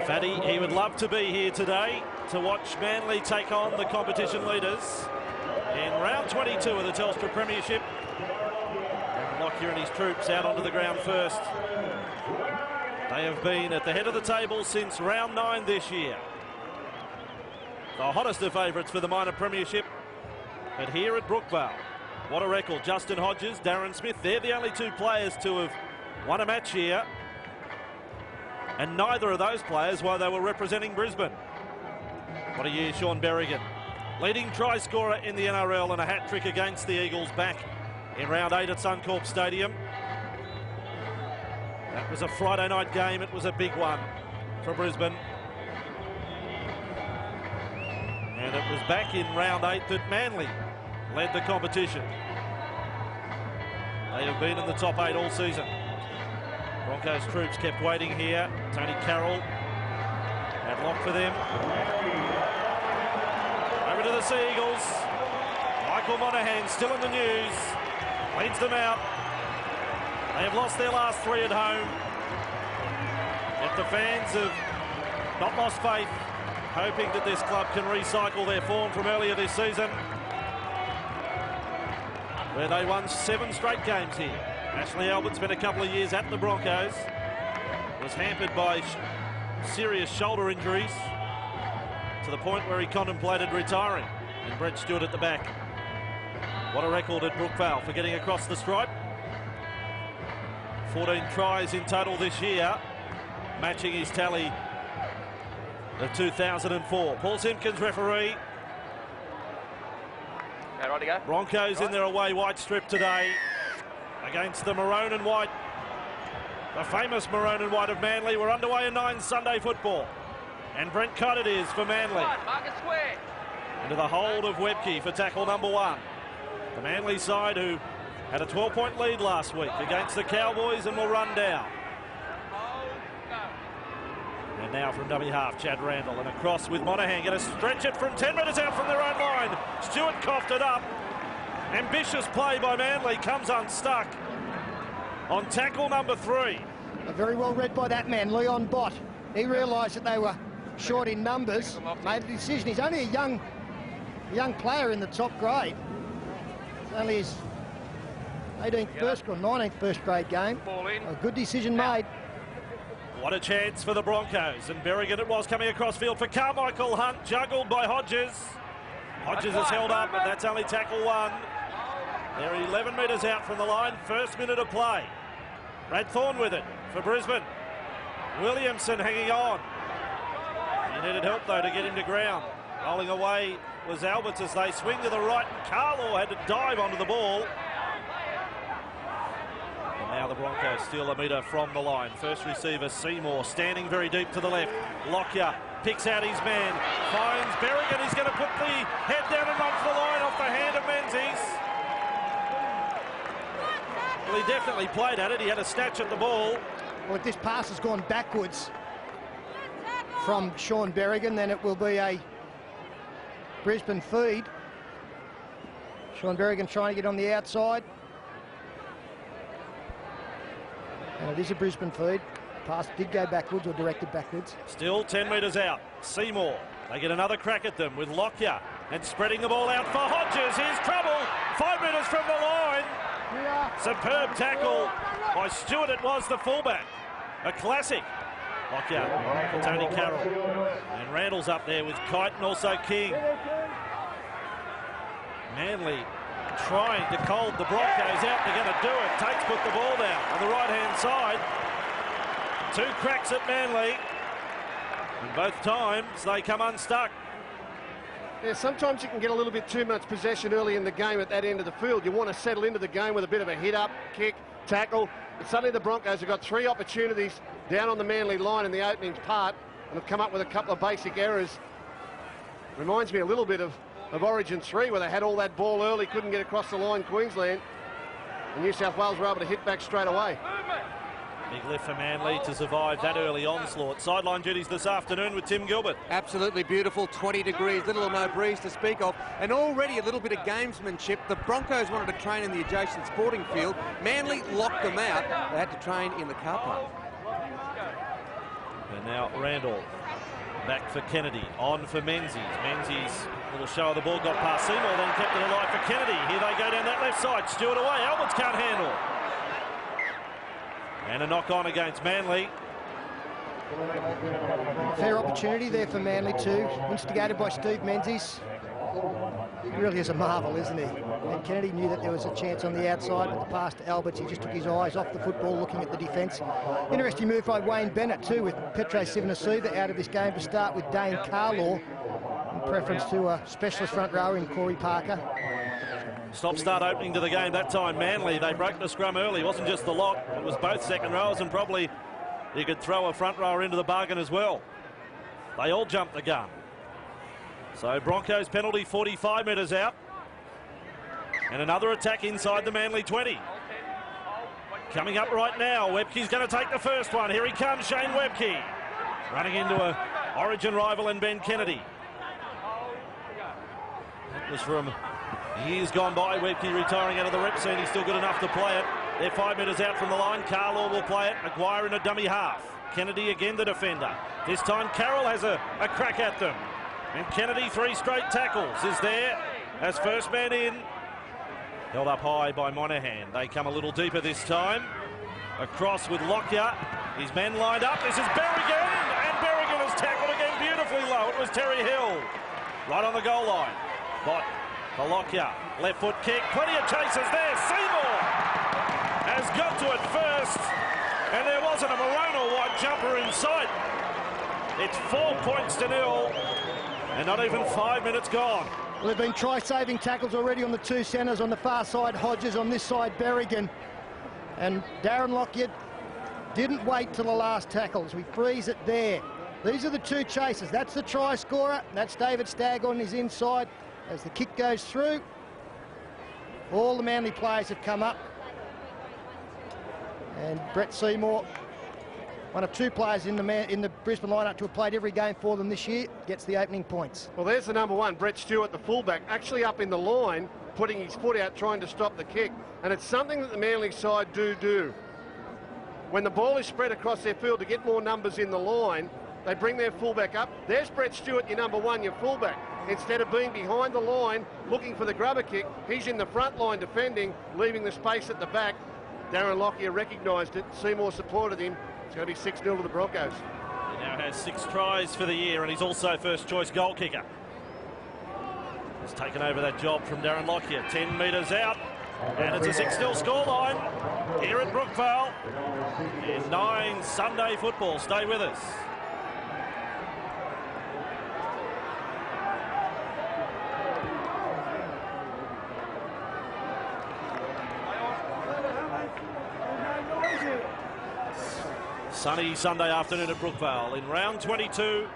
Fatty, he would love to be here today to watch Manly take on the competition leaders in round 22 of the Telstra Premiership. And Lockyer and his troops out onto the ground first. They have been at the head of the table since round 9 this year. The hottest of favourites for the minor premiership. But here at Brookvale, what a record. Justin Hodges, Darren Smith, they're the only two players to have won a match here. And neither of those players while they were representing Brisbane. What a year, Sean Berrigan. Leading try scorer in the NRL and a hat-trick against the Eagles back in round 8 at Suncorp Stadium. That was a Friday night game. It was a big one for Brisbane. And it was back in round 8 that Manly led the competition. They have been in the top 8 all season. Broncos troops kept waiting here. Tony Carroll at lock for them. Over to the Sea Eagles. Michael Monaghan still in the news. Leads them out. They have lost their last 3 at home. Yet the fans have not lost faith, hoping that this club can recycle their form from earlier this season, where they won 7 straight games here. Ashley Albert spent a couple of years at the Broncos, was hampered by serious shoulder injuries to the point where he contemplated retiring, and Brett Stewart at the back. What a record at Brookvale for getting across the stripe. 14 tries in total this year, matching his tally of 2004. Paul Simpkins referee. Okay, right to go. Broncos in their away white strip today against the maroon and white. The famous maroon and white of Manly. We're underway in 9 Sunday football. And Brent Cott it is for Manly. Into the hold of Webke for tackle number 1. The Manly side who had a 12-point lead last week against the Cowboys and will run down. And now from dummy half, Chad Randall, and across with Monaghan. Going to stretch it from 10 metres out from their own line. Stewart coughed it up. Ambitious play by Manly comes unstuck on tackle number 3. Very well read by that man, Leon Bott. He realised that they were short in numbers, made a decision. He's only a young player in the top grade. It's only his 18th first or 19th first grade game. A good decision made. What a chance for the Broncos, and Berrigan it was coming across field for Carmichael Hunt, juggled by Hodges. Hodges is held up, but that's only tackle 1. They're 11 metres out from the line, first minute of play. Brad Thorne with it for Brisbane. Williamson hanging on. He needed help though to get him to ground. Rolling away was Alberts as they swing to the right, and Carlaw had to dive onto the ball. And now the Broncos steal a metre from the line. First receiver Seymour standing very deep to the left. Lockyer picks out his man, finds Berrigan. He's going to put the head down and run for the line off the hand of Menzies. Well, he definitely played at it. He had a snatch at the ball. Well, if this pass has gone backwards from Sean Berrigan, then it will be a Brisbane feed. Sean Berrigan trying to get on the outside. And it is a Brisbane feed. Pass did go backwards or directed backwards. Still 10 metres out. Seymour. They get another crack at them with Lockyer and spreading the ball out for Hodges. Here's trouble. 5 metres from the line. Superb tackle by Stewart. It was the fullback. A classic. Lockyer for Tony Carroll. And Randall's up there with Kite and also King. Manly trying to cold the Broncos out. They're going to do it. Tate's put the ball down on the right-hand side. 2 cracks at Manly. And both times they come unstuck. Yeah, sometimes you can get a little bit too much possession early in the game at that end of the field. You want to settle into the game with a bit of a hit-up, kick, tackle. But suddenly the Broncos have got 3 opportunities down on the Manly line in the opening part and have come up with a couple of basic errors. Reminds me a little bit of Origin 3, where they had all that ball early, couldn't get across the line, Queensland. And New South Wales were able to hit back straight away. Big lift for Manly to survive that early onslaught. Sideline duties this afternoon with Tim Gilbert. Absolutely beautiful, 20 degrees, little or no breeze to speak of, and already a little bit of gamesmanship. The Broncos wanted to train in the adjacent sporting field. Manly locked them out. They had to train in the car park. And now Randall. Back for Kennedy. On for Menzies. Menzies, little show of the ball, got past Seymour, then kept it alive for Kennedy. Here they go down that left side. Stewart away. Alberts can't handle. And a knock on against Manly. Fair opportunity there for Manly too. Instigated by Steve Menzies. He really is a marvel, isn't he? And Kennedy knew that there was a chance on the outside, but the pass to Alberts, he just took his eyes off the football, looking at the defence. Interesting move by Wayne Bennett too, with Petro Civoniceva out of this game to start with Dane Carlaw, in preference to a specialist front rower in Corey Parker. Stop-start opening to the game that time, Manly. They broke the scrum early. It wasn't just the lock, it was both second rowers, and probably you could throw a front rower into the bargain as well. They all jumped the gun. So Broncos penalty 45 metres out. And another attack inside the Manly 20. Coming up right now, Webke's going to take the first one. Here he comes, Shane Webke. Running into a Origin rival in Ben Kennedy. That was from years gone by. Webke retiring out of the rep scene. He's still good enough to play it. They're 5 metres out from the line. Carlaw will play it. Maguire in a dummy half. Kennedy again the defender. This time Carroll has a crack at them. And Kennedy, 3 straight tackles, is there as first man in. Held up high by Monahan. They come a little deeper this time. Across with Lockyer. His men lined up. This is Berrigan. And Berrigan has tackled again beautifully low. It was Terry Hill. Right on the goal line. Bot for Lockyer. Left foot kick. Plenty of chasers there. Seymour has got to it first. And there wasn't a maroon or white jumper in sight. It's 4 points to 0. And not even 5 minutes gone. Well, there have been try-saving tackles already on the two centres. On the far side, Hodges. On this side, Berrigan. And Darren Lockyer didn't wait till the last tackle, so we freeze it there. These are the two chasers. That's the try scorer. That's David Stagg on his inside. As the kick goes through, all the Manly players have come up. And Brett Seymour, one of 2 players in the Brisbane lineup to have played every game for them this year, gets the opening points. Well, there's the number 1, Brett Stewart, the fullback, actually up in the line, putting his foot out, trying to stop the kick. And it's something that the Manly side do. When the ball is spread across their field to get more numbers in the line, they bring their fullback up. There's Brett Stewart, your number 1, your fullback. Instead of being behind the line, looking for the grubber kick, he's in the front line defending, leaving the space at the back. Darren Lockyer recognised it. Seymour supported him. It's going to be 6-0 to the Broncos. He now has 6 tries for the year, and he's also first-choice goal kicker. He's taken over that job from Darren Lockyer. 10 metres out, and it's a 6-0 scoreline here at Brookvale in 9 Sunday football. Stay with us. Sunny Sunday afternoon at Brookvale in round 22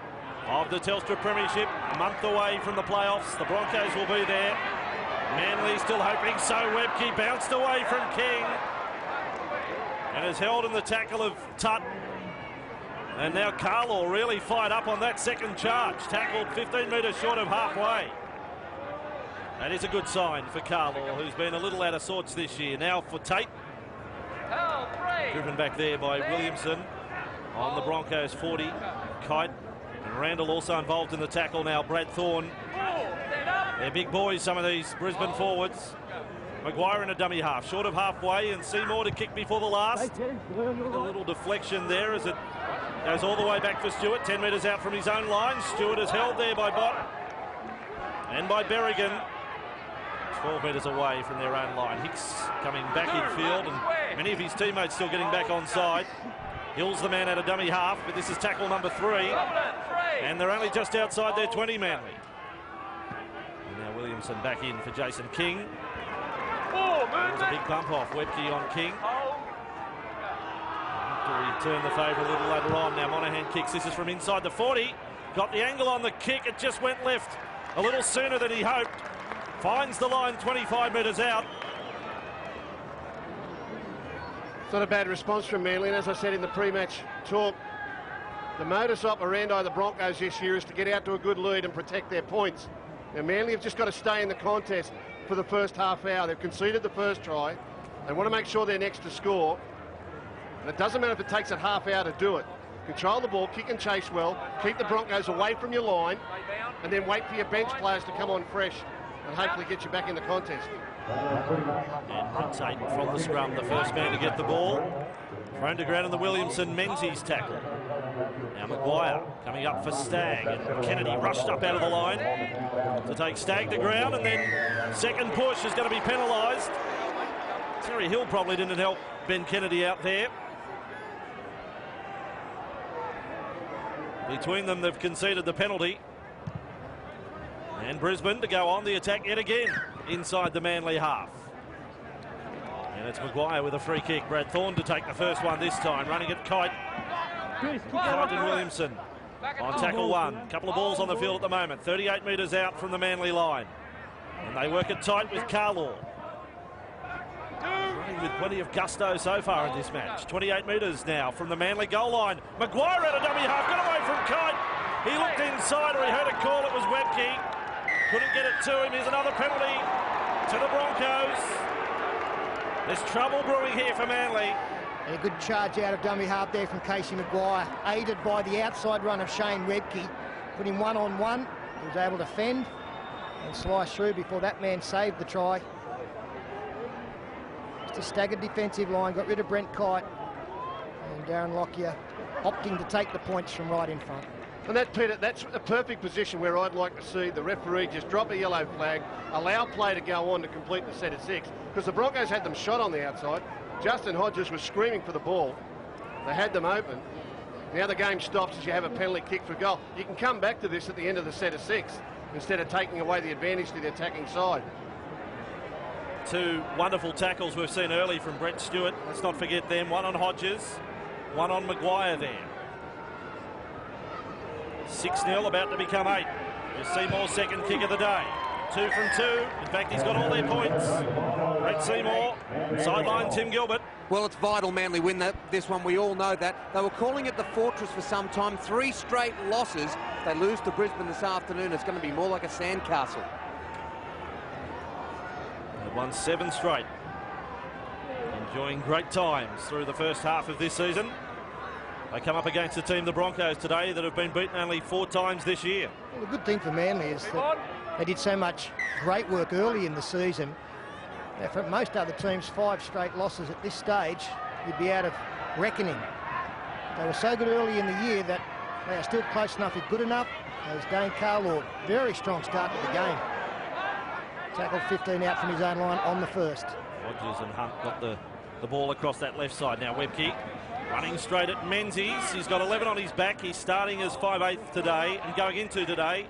of the Telstra Premiership. A month away from the playoffs. The Broncos will be there. Manly still hoping so. Webke bounced away from King and is held in the tackle of Tutt. And now Carlaw really fired up on that second charge. Tackled 15 metres short of halfway. That is a good sign for Carlaw, who's been a little out of sorts this year. Now for Tate. Driven back there by Williamson on the Broncos 40. Kite and Randall also involved in the tackle now. Brad Thorne. They're big boys, some of these Brisbane forwards. Maguire in a dummy half, short of halfway, and Seymour to kick before the last. A little deflection there as it goes all the way back for Stewart, 10 metres out from his own line. Stewart is held there by Bott and by Berrigan. 12 metres away from their own line. Hicks coming back in field, and many of his teammates still getting back on side. Hill's the man at a dummy half, but this is tackle number 3. And they're only just outside their 20, Manly. And now Williamson back in for Jason King. There's a big bump off, Webke on King. To return the favour a little later on. Now Monahan kicks. This is from inside the 40. Got the angle on the kick. It just went left a little sooner than he hoped. Finds the line 25 metres out. It's not a bad response from Manly, and as I said in the pre-match talk, the modus operandi of the Broncos this year is to get out to a good lead and protect their points. Now Manly have just got to stay in the contest for the first half hour. They've conceded the first try. They want to make sure they're next to score. And it doesn't matter if it takes a half hour to do it. control the ball, kick and chase well, keep the Broncos away from your line, and then wait for your bench players to come on fresh and hopefully get you back in the contest. And rotate from the scrum, the first man to get the ball. Thrown to ground in the Williamson Menzies tackle. Now Maguire coming up for Stagg, and Kennedy rushed up out of the line to take Stagg to ground, and then second push is going to be penalised. Terry Hill probably didn't help Ben Kennedy out there. Between them, they've conceded the penalty. And Brisbane to go on the attack yet again inside the Manly half. And it's Maguire with a free kick. Brad Thorne to take the first one this time, running at Kite. Kite and Williamson on tackle one. Couple of balls on the field at the moment. 38 metres out from the Manly line. And they work it tight with Carlaw. Running with plenty of gusto so far in this match. 28 metres now from the Manly goal line. Maguire out of dummy half, got away from Kite. He looked inside, or he heard a call. It was Webke. Couldn't get it to him. Here's another penalty to the Broncos. There's trouble brewing here for Manly. And a good charge out of dummy half there from Casey Maguire, aided by the outside run of Shane Webke. Put him one-on-one. He was able to fend and slice through before that man saved the try. Just a staggered defensive line, got rid of Brent Kite. And Darren Lockyer opting to take the points from right in front. And that, Peter, that's a perfect position where I'd like to see the referee just drop a yellow flag, allow play to go on to complete the set of six, because the Broncos had them shot on the outside. Justin Hodges was screaming for the ball. They had them open. Now the game stops as you have a penalty kick for goal. You can come back to this at the end of the set of six instead of taking away the advantage to the attacking side. Two wonderful tackles we've seen early from Brett Stewart. Let's not forget them. One on Hodges, one on Maguire there. 6-0, about to become 8. With Seymour's second kick of the day. 2 from 2. In fact, he's got all their points. Brett Seymour, sideline Tim Gilbert. Well, it's vital Manly win this one. We all know that. They were calling it the Fortress for some time. 3 straight losses. If they lose to Brisbane this afternoon, it's going to be more like a sandcastle. They've won 7 straight. Enjoying great times through the first half of this season. They come up against the team, the Broncos, today, that have been beaten only 4 times this year. Well, the good thing for Manly is that they did so much great work early in the season. Now, for most other teams, 5 straight losses at this stage, you'd be out of reckoning. They were so good early in the year that they are still close enough, if good enough, as Dane Carlaw, very strong start to the game. Tackled 15 out from his own line on the first. Hodges and Hunt got the ball across that left side. Now Webke running straight at Menzies. He's got 11 on his back. He's starting as 5/8 today and going into today.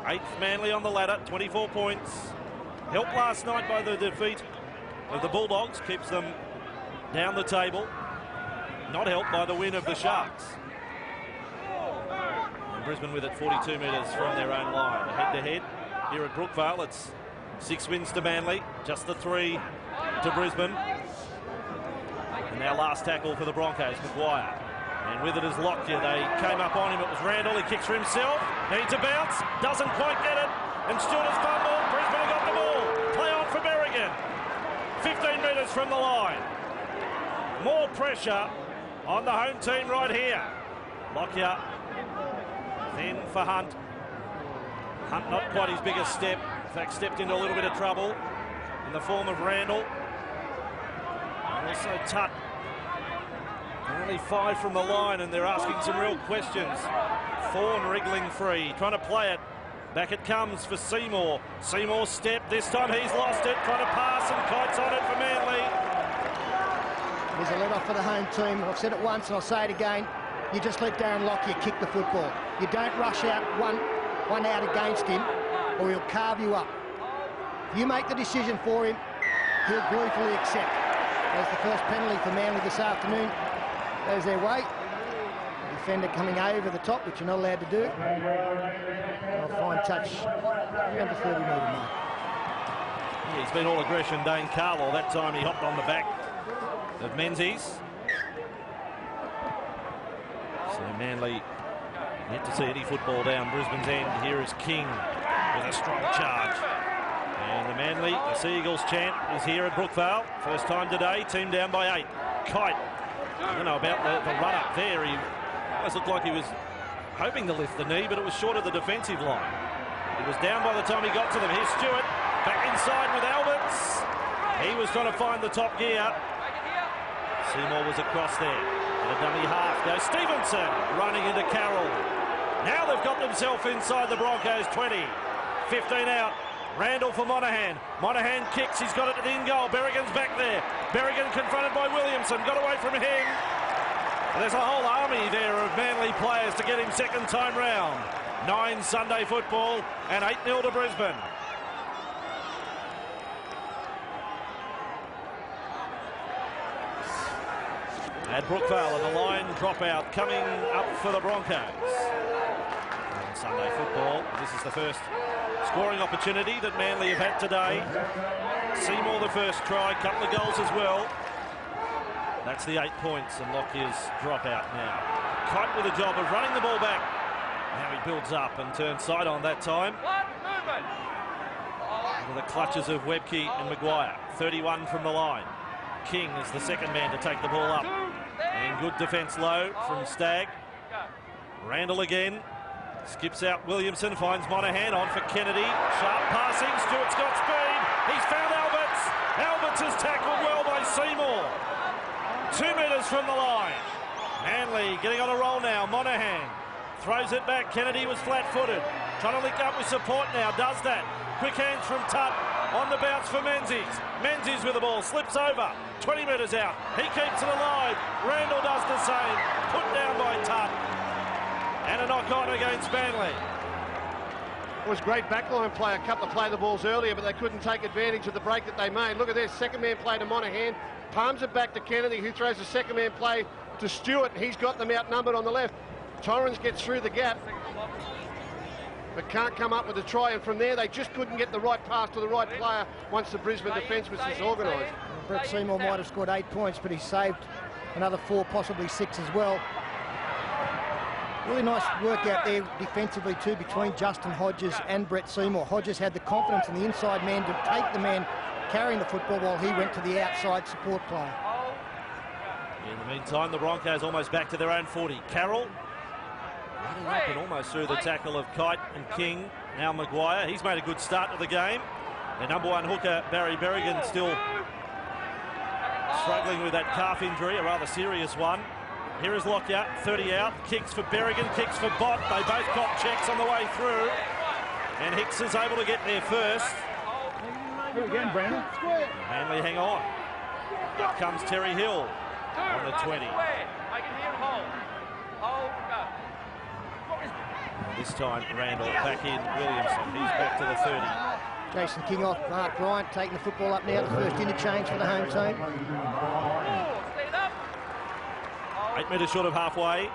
8th Manly on the ladder, 24 points. Helped last night by the defeat of the Bulldogs, keeps them down the table. Not helped by the win of the Sharks. And Brisbane with it 42 metres from their own line. Head-to-head here at Brookvale, it's 6 wins to Manly, just the 3 to Brisbane. And now last tackle for the Broncos, Maguire. And with it is Lockyer. They came up on him. It was Randall. He kicks for himself. Needs a bounce. Doesn't quite get it. And Stewart has fumbled. Brisbane have got the ball. Play on for Berrigan. 15 metres from the line. More pressure on the home team right here. Lockyer. Then for Hunt. Hunt not quite his biggest step. In fact, stepped into a little bit of trouble in the form of Randall. And also Tutt. Only 5 from the line, and they're asking some real questions. Thorne wriggling free, trying to play it. Back it comes for Seymour. Seymour's step, this time he's lost it, trying to pass, and Kite's on it for Manly. There's a let-off for the home team. I've said it once and I'll say it again. You just let Darren Lockyer kick the football. You don't rush out one out against him, or he'll carve you up. If you make the decision for him, he'll gleefully accept. There's the first penalty for Manly this afternoon. Goes their way. The defender coming over the top, which you're not allowed to do. A fine touch around the 30-metre mark. Yeah, he's been all aggression, Dane Carlaw. That time he hopped on the back of Menzies. So Manly yet to see any football down Brisbane's end. Here is King with a strong charge. And the Manly, the Sea Eagles chant is here at Brookvale. First time today, team down by 8. Kite. I don't know about the run-up there. He Almost looked like he was hoping to lift the knee, but it was short of the defensive line. He was down by the time he got to them. Here's Stewart, back inside with Alberts. He was trying to find the top gear. Seymour was across there. And a dummy half goes Stevenson, running into Carroll. Now they've got themselves inside the Broncos 20. 15 out. Randall for Monahan. Monahan kicks. He's got it to the in goal. Berrigan's back there. Berrigan confronted by Williamson. Got away from him. And there's a whole army there of Manly players to get him second time round. 9 Sunday football and 8-0 to Brisbane. At Brookvale, and the line dropout coming up for the Broncos. On Sunday football, this is the first scoring opportunity that Manly have had today. Seymour the first try, couple of goals as well. That's the 8 points, and Lockyer's dropout now. Kite with a job of running the ball back. Now he builds up and turns side on that time. Into the clutches of Webke and Maguire. 31 from the line. King is the second man to take the ball up. And good defence low from Stagg. Randall again. Skips out Williamson, finds Monahan on for Kennedy. Sharp passing, Stewart's got speed. He's found Alberts. Alberts is tackled well by Seymour. 2 metres from the line. Manly getting on a roll now. Monahan throws it back. Kennedy was flat-footed. Trying to link up with support now. Does that. Quick hands from Tutt. On the bounce for Menzies. Menzies with the ball. Slips over. 20 metres out. He keeps it alive. Randall does the same. Put down by Tutt. And a knock-on against Manly. It was great backline play. A couple of play the balls earlier, but they couldn't take advantage of the break that they made. Look at this. Second man play to Monahan. Palms it back to Kennedy, who throws the second man play to Stewart. He's got them outnumbered on the left. Torrens gets through the gap, but can't come up with a try, and from there they just couldn't get the right pass to the right player once the Brisbane defence was disorganised. Brett Seymour might have scored 8 points, but he saved another 4, possibly 6 as well. Really nice work out there defensively too between Justin Hodges and Brett Seymour. Hodges had the confidence in the inside man to take the man carrying the football while he went to the outside support play. In the meantime, the Broncos almost back to their own 40. Carroll running up and almost through the tackle of Kite and King. Now Maguire. He's made a good start to the game. Their number one hooker, Barry Berrigan, still struggling with that calf injury, a rather serious one. Here is Lockyer, 30 out. Kicks for Berrigan, kicks for Bott. They both got checks on the way through. And Hicks is able to get there first. Here again, Brandon. Manly hang on. Up comes Terry Hill on the 20. This time Randall back in Williamson. He's back to the 30. Jason King off, Mark Bryant taking the football up now, the first interchange for the home team. 8 metres short of halfway.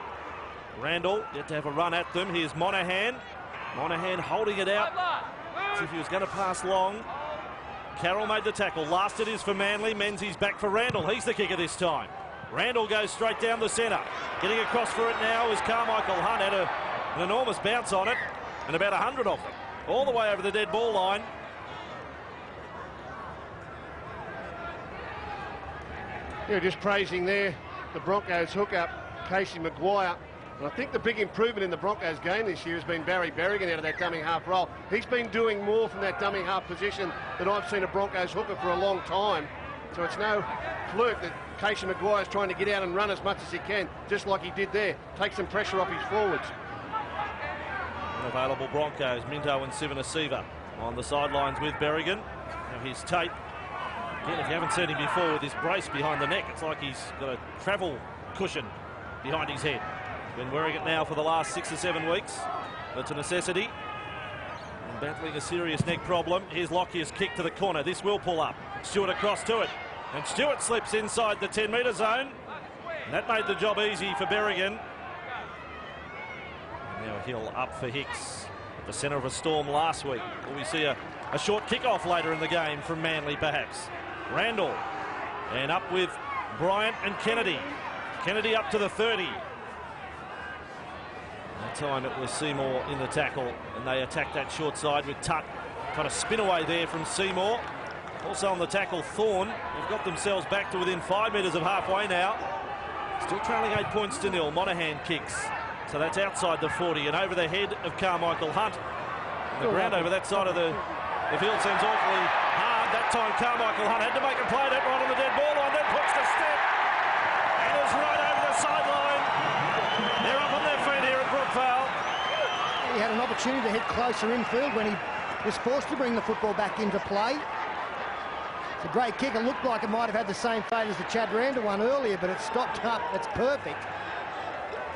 Randall yet to have a run at them. Here's Monahan. Monahan holding it out as if he was going to pass long. Carroll made the tackle. Last it is for Manly. Menzies back for Randall. He's the kicker this time. Randall goes straight down the centre. Getting across for it now is Carmichael Hunt. Had an enormous bounce on it, and about 100 of them. All the way over the dead ball line. Yeah, just praising there the Broncos hookup, Casey Maguire. And I think the big improvement in the Broncos game this year has been Barry Berrigan out of that dummy half role. He's been doing more from that dummy half position than I've seen a Broncos hooker for a long time. So it's no fluke that Casey Maguire's trying to get out and run as much as he can, just like he did there. Take some pressure off his forwards. Unavailable Broncos, Minto and Sivanasiva on the sidelines with Berrigan. Now his Tate. Again, if you haven't seen him before with his brace behind the neck, it's like he's got a travel cushion behind his head. He's been wearing it now for the last 6 or 7 weeks. That's a necessity. And battling a serious neck problem. Here's Lockyer's kick to the corner. This will pull up. Stewart across to it. And Stewart slips inside the 10-metre zone. And that made the job easy for Berrigan. And now Hill up for Hicks. At the centre of a storm last week. Will we see a short kick-off later in the game from Manly, perhaps? Randall. And up with Bryant and Kennedy. Kennedy up to the 30. That time it was Seymour in the tackle, and they attacked that short side with Tutt. Trying to spin away there from Seymour. Also on the tackle, Thorne. They've got themselves back to within 5 metres of halfway now. Still trailing 8 points to 0. Monahan kicks. So that's outside the 40 and over the head of Carmichael Hunt. The ground over that side of the field seems awfully hard. That time Carmichael Hunt had to make a play that right on the dead ball line, then puts the step and is right over the sideline. They're up on their feet here at Brookvale. He had an opportunity to head closer infield when he was forced to bring the football back into play. It's a great kick. It looked like it might have had the same fate as the Chad Randa one earlier, but it stopped up. It's perfect.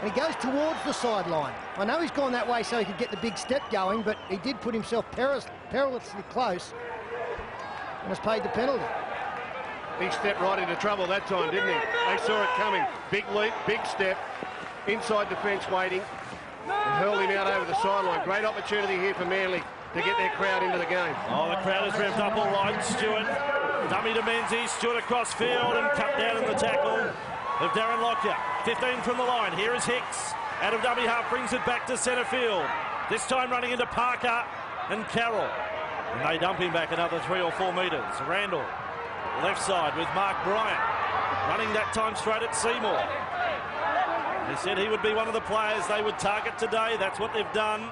And he goes towards the sideline. I know he's gone that way so he could get the big step going, but he did put himself perilously close and has paid the penalty. He stepped right into trouble that time, didn't he? They saw it coming. Big leap, big step. Inside defence waiting. And hurled him out over the sideline. Great opportunity here for Manly to get their crowd into the game. Oh, the crowd has revved up all right. Stewart, dummy to Menzies. Stewart across field and cut down in the tackle of Darren Lockyer. 15 from the line. Here is Hicks. Out of dummy half, brings it back to centre field. This time running into Parker and Carroll. And they dump him back another 3 or 4 metres. Randall, left side with Mark Bryant. Running that time straight at Seymour. He said he would be one of the players they would target today. That's what they've done.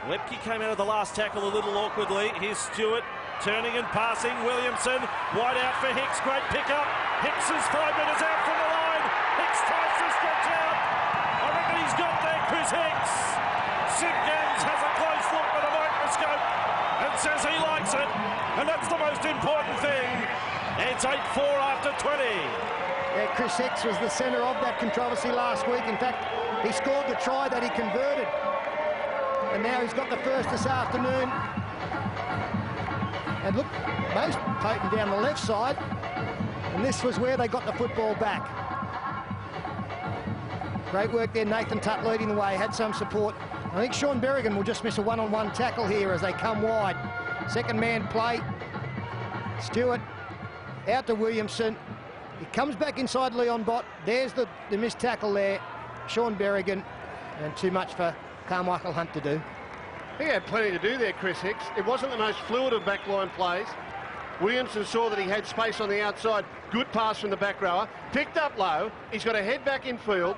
Lepke came out of the last tackle a little awkwardly. Here's Stewart turning and passing. Williamson wide out for Hicks. Great pickup. Hicks is 5 metres out from the line. Hicks tries to stretch out. I reckon he's got there, Chris Hicks. Simpkins has a close look with a microscope and says he likes it. And that's the most important thing. It's 8-4 after 20. Yeah, Chris Hicks was the centre of that controversy last week. In fact, he scored the try that he converted. And now he's got the first this afternoon. And look, most potent down the left side. And this was where they got the football back. Great work there, Nathan Tutt leading the way, had some support. I think Sean Berrigan will just miss a one-on-one tackle here as they come wide. Second man play. Stewart out to Williamson. He comes back inside Leon Bott. There's the missed tackle there. Sean Berrigan. And too much for Carmichael Hunt to do. He had plenty to do there, Chris Hicks. It wasn't the most fluid of backline plays. Williamson saw that he had space on the outside. Good pass from the back rower. Picked up low. He's got to head back in field.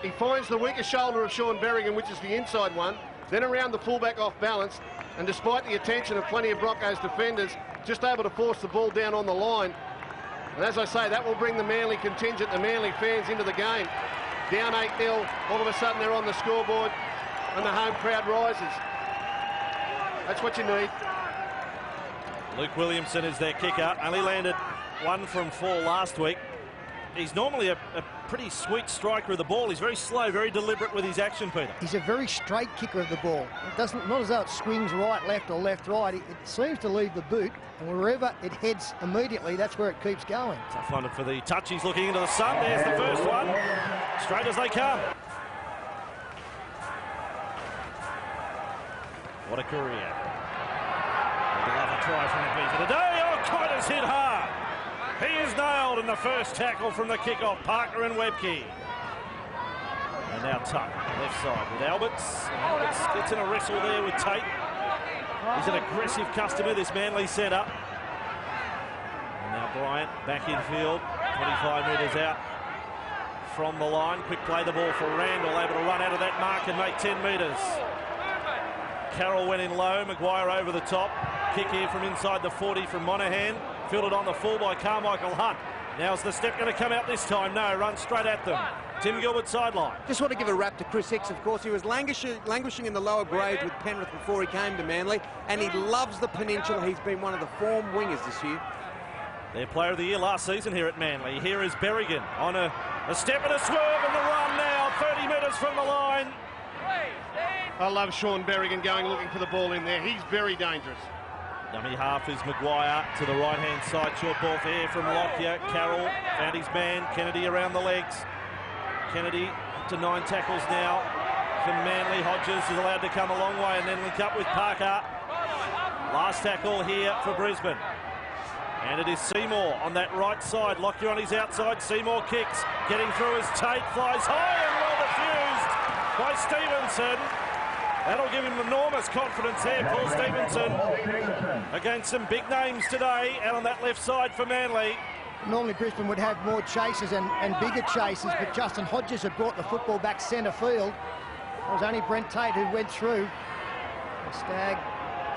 He finds the weaker shoulder of Sean Berrigan, which is the inside one. Then around the fullback off balance. And despite the attention of plenty of Broncos defenders, just able to force the ball down on the line. And as I say, that will bring the Manly contingent, the Manly fans into the game. Down 8-0, all of a sudden they're on the scoreboard and the home crowd rises. That's what you need. Luke Williamson is their kicker. Only landed 1 from 4 last week. He's normally a pretty sweet striker of the ball. He's very slow, very deliberate with his action, Peter. He's a very straight kicker of the ball. It doesn't, not as though it swings right, left or left, right. It seems to leave the boot, and wherever it heads immediately, that's where it keeps going. Tough one for the touchies looking into the sun. There's the first one. Straight as they come. What a career. They'll have a try from the beat today. Oh, Coyter's hit hard. He is nailed in the first tackle from the kickoff. Parker and Webke. And now Tuck, left side with Alberts. Alberts gets in a wrestle there with Tate. He's an aggressive customer, this Manly centre. And now Bryant back in field, 25 metres out from the line. Quick play the ball for Randall, able to run out of that mark and make 10 metres. Carroll went in low, Maguire over the top. Kick here from inside the 40 from Monaghan. Fielded on the full by Carmichael Hunt. Now's the step going to come out this time? No, run straight at them. Tim Gilbert sideline. Just want to give a rap to Chris Hicks, of course. He was languishing in the lower grades with Penrith before he came to Manly, and he loves the Peninsula. He's been one of the form wingers this year. Their player of the year last season here at Manly. Here is Berrigan on a step and a swerve and the run now, 30 metres from the line. I love Sean Berrigan going looking for the ball in there. He's very dangerous. Dummy half is Maguire to the right-hand side. Short ball for air from Lockyer. Carroll found his man. Kennedy around the legs. Kennedy up to 9 tackles now for Manly. Hodges is allowed to come a long way and then link up with Parker. Last tackle here for Brisbane. And it is Seymour on that right side. Lockyer on his outside. Seymour kicks. Getting through as Tate flies high and well diffused by Stevenson. That'll give him enormous confidence there, Paul Stevenson, against some big names today out on that left side for Manly. Normally Brisbane would have more chases and bigger chases, but Justin Hodges had brought the football back centre field. It was only Brent Tate who went through. Stagg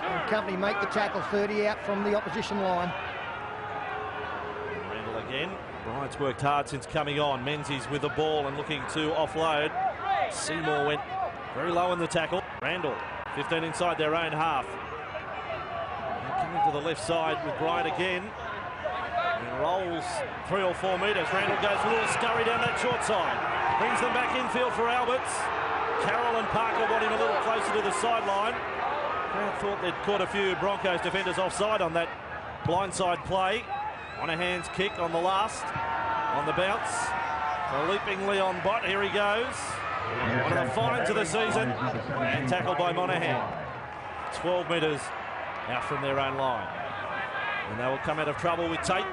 and company make the tackle, 30 out from the opposition line. Randall again. Bryant's worked hard since coming on. Menzies with the ball and looking to offload. Seymour went very low in the tackle. Randall, 15 inside their own half. And coming to the left side with Bryant again. And rolls 3 or 4 metres. Randall goes a little scurry down that short side. Brings them back infield for Alberts. Carroll and Parker want him a little closer to the sideline. Crowd thought they'd caught a few Broncos defenders offside on that blindside play. Monahan's kick on the last, on the bounce. The leaping Leon Bott, here he goes. One of the finds of the season, and tackled by Monahan. 12 metres out from their own line. And they will come out of trouble with Tate.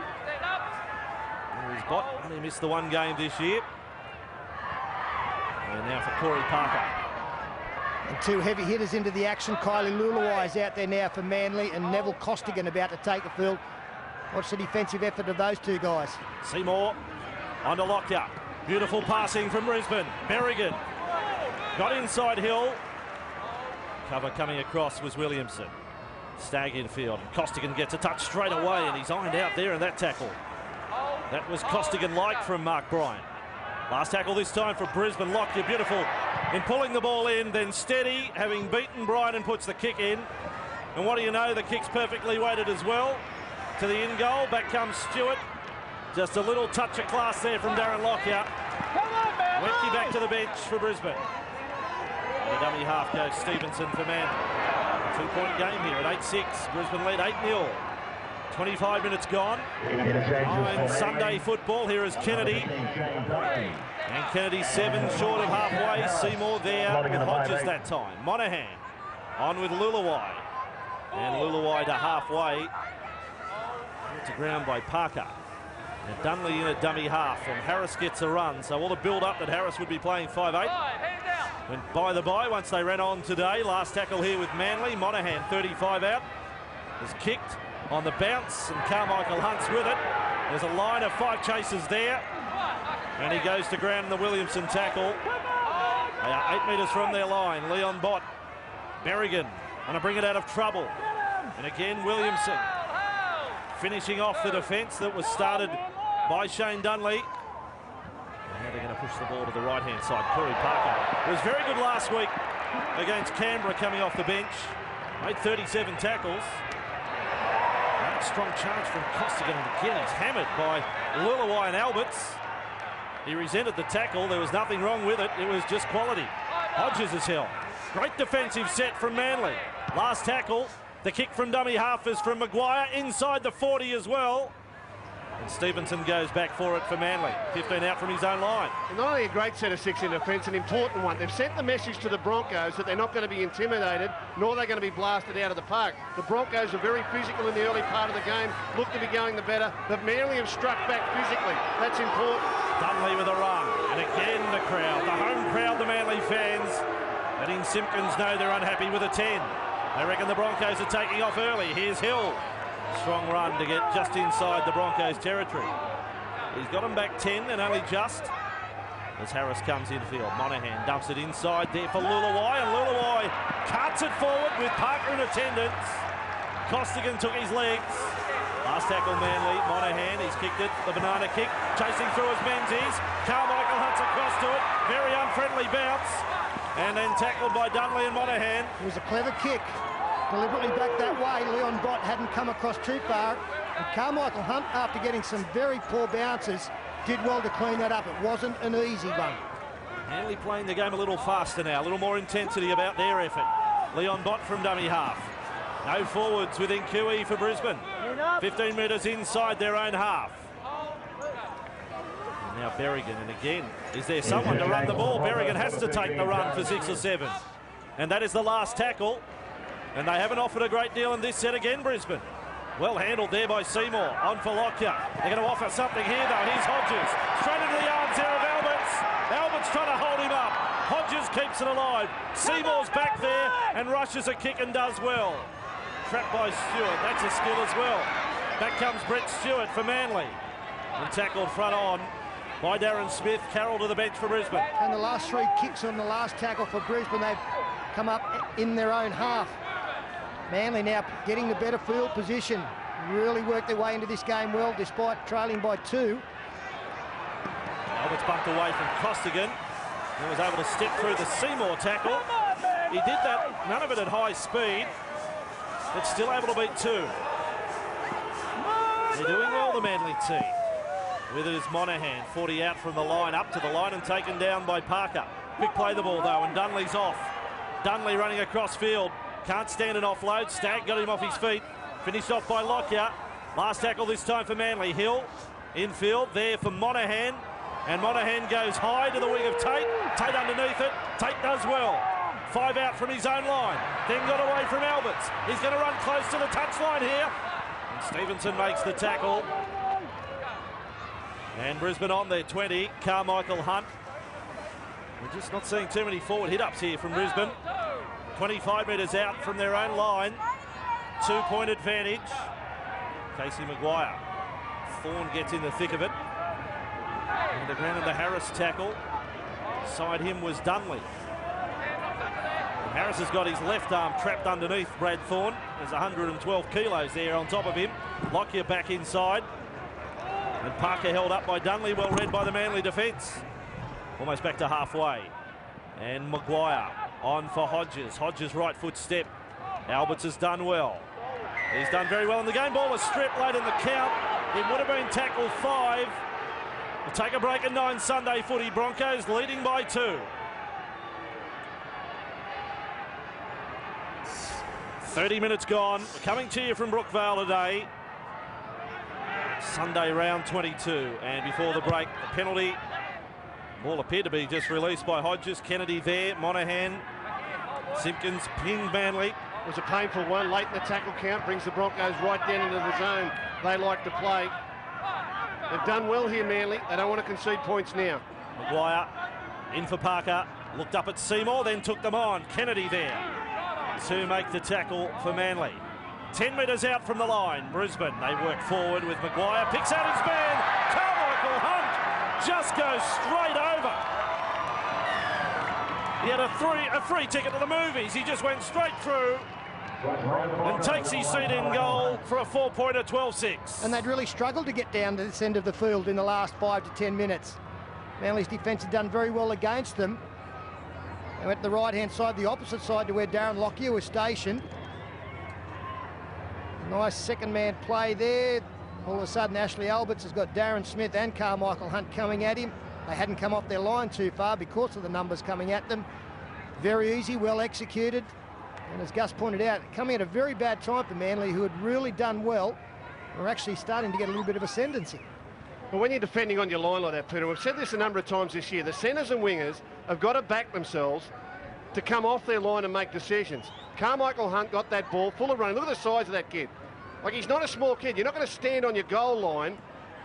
There's Bott, only missed the 1 game this year. And now for Corey Parker. And 2 heavy hitters into the action. Kylie Luluai is out there now for Manly, and Neville Costigan about to take the field. Watch the defensive effort of those 2 guys. Seymour on to Lockyer. Beautiful passing from Brisbane. Berrigan got inside Hill. Cover coming across was Williamson. Stagg infield. Costigan gets a touch straight away, and he's ironed out there in that tackle. That was Costigan-like from Mark Bryant. Last tackle this time for Brisbane. Lockyer beautiful in pulling the ball in, then steady, having beaten Bryant and puts the kick in. And what do you know, the kick's perfectly weighted as well. To the in goal, back comes Stewart. Just a little touch of class there from Darren Lockyer. Wetke back to the bench for Brisbane. And the dummy half goes Stevenson for Manly. 2-point game here at 8-6. Brisbane lead 8-0. 25 minutes gone. On Sunday football, here is Kennedy. And Kennedy 7 short of halfway. Seymour there with Hodges that time. Monahan on with Luluai. And Luluai to halfway. To ground by Parker. And Dunley in a dummy half, and Harris gets a run. So all the build-up that Harris would be playing 5'8". Went by the by once they ran on today. Last tackle here with Manly. Monahan 35 out. Is kicked on the bounce, and Carmichael Hunt's with it. There's a line of 5 chases there. And he goes to ground in the Williamson tackle. They are 8 metres from their line. Leon Bott. Berrigan want to bring it out of trouble. And again, Williamson. Finishing off the defence that was started by Shane Dunley. And now they're going to push the ball to the right-hand side. Corey Parker was very good last week against Canberra coming off the bench. Made 37 tackles. And a strong charge from Costigan, and again he's hammered by Luluai and Alberts. He resented the tackle. There was nothing wrong with it. It was just quality. Hodges is held. Great defensive set from Manly. Last tackle. The kick from dummy half is from Maguire inside the 40 as well. And Stevenson goes back for it for Manly. 15 out from his own line. Not only a great set of 6 in defence, an important one. They've sent the message to the Broncos that they're not going to be intimidated, nor are they going to be blasted out of the park. The Broncos are very physical in the early part of the game, look to be going the better, but Manly have struck back physically. That's important. Dunley with a run. And again the crowd, the home crowd, the Manly fans. Letting Simpkins know they're unhappy with a 10. They reckon the Broncos are taking off early. Here's Hill. Strong run to get just inside the Broncos' territory. He's got them back 10 and only just. As Harris comes infield. Monahan dumps it inside there for Luluai. And Luluai cuts it forward with Parker in attendance. Costigan took his legs. Last tackle Manly. Monahan, he's kicked it. The banana kick. Chasing through his Menzies. Carmichael Hunt's across to it. Very unfriendly bounce. And then tackled by Dunley and Monahan. It was a clever kick. Deliberately back that way. Leon Bott hadn't come across too far. And Carmichael Hunt, after getting some very poor bounces, did well to clean that up. It wasn't an easy one. Manly playing the game a little faster now. A little more intensity about their effort. Leon Bott from dummy half. No forwards within QE for Brisbane. 15 metres inside their own half. And now Berrigan, and again, is there someone to run the ball? Berrigan has to take the run for 6 or 7. And that is the last tackle. And they haven't offered a great deal in this set again, Brisbane. Well handled there by Seymour. On for Lockyer. They're going to offer something here, though. Here's Hodges. Straight into the arms there of Alberts. Alberts trying to hold him up. Hodges keeps it alive. Seymour's back there and rushes a kick and does well. Trapped by Stewart. That's a skill as well. Back comes Brett Stewart for Manly. And tackled front on by Darren Smith. Carroll to the bench for Brisbane. And the last 3 kicks on the last tackle for Brisbane, they've come up in their own half. Manly now getting the better field position. Really worked their way into this game well, despite trailing by 2. Albert's bumped away from Costigan. He was able to step through the Seymour tackle. He did that, none of it at high speed, but still able to beat 2. They're doing well, the Manly team. With it is Monahan, 40 out from the line, up to the line and taken down by Parker. Quick play the ball though, and Dunley's off. Dunley running across field. Can't stand an offload. Stagg got him off his feet. Finished off by Lockyer. Last tackle this time for Manly. Hill infield there for Monahan. And Monahan goes high to the wing of Tate. Tate underneath it. Tate does well. 5 out from his own line. Then got away from Alberts. He's going to run close to the touchline here. And Stevenson makes the tackle. And Brisbane on their 20. Carmichael Hunt. We're just not seeing too many forward hit-ups here from Brisbane. 25 metres out from their own line. 2-point advantage. Casey Maguire. Thorne gets in the thick of it. And the ground and the Harris tackle. Side him was Dunley. And Harris has got his left arm trapped underneath Brad Thorne. There's 112 kilos there on top of him. Lockyer back inside. And Parker held up by Dunley, well read by the Manly defence. Almost back to halfway. And Maguire on for Hodges. Hodges right foot step. Alberts has done well. He's done very well in the game. Ball was stripped late in the count. It would have been tackle 5. We'll take a break at 9 Sunday footy. Broncos leading by 2. 30 minutes gone. We're coming to you from Brookvale today. Sunday round 22. And before the break, the penalty. Ball appeared to be just released by Hodges. Kennedy there. Monahan. Simpkins pinged Manly. It was a painful one. Late in the tackle count. Brings the Broncos right down into the zone they like to play. They've done well here, Manly. They don't want to concede points now. Maguire in for Parker. Looked up at Seymour, then took them on. Kennedy there to make the tackle for Manly. 10 metres out from the line. Brisbane, they work forward with Maguire. Picks out his man. Carmichael Hunt just goes straight over. He had a free ticket to the movies. He just went straight through and takes his seat in goal for a 4-pointer, 12-6. And they'd really struggled to get down to this end of the field in the last 5 to 10 minutes. Manly's defence had done very well against them. They went to the right-hand side, the opposite side to where Darren Lockyer was stationed. Nice second-man play there. All of a sudden, Ashley Alberts has got Darren Smith and Carmichael Hunt coming at him. They hadn't come off their line too far because of the numbers coming at them. Very easy, well executed. And as Gus pointed out, coming at a very bad time for Manly, who had really done well, are actually starting to get a little bit of ascendancy. Well, when you're defending on your line like that, Peter, we've said this a number of times this year, the centres and wingers have got to back themselves to come off their line and make decisions. Carmichael Hunt got that ball full of running. Look at the size of that kid. Like, he's not a small kid. You're not going to stand on your goal line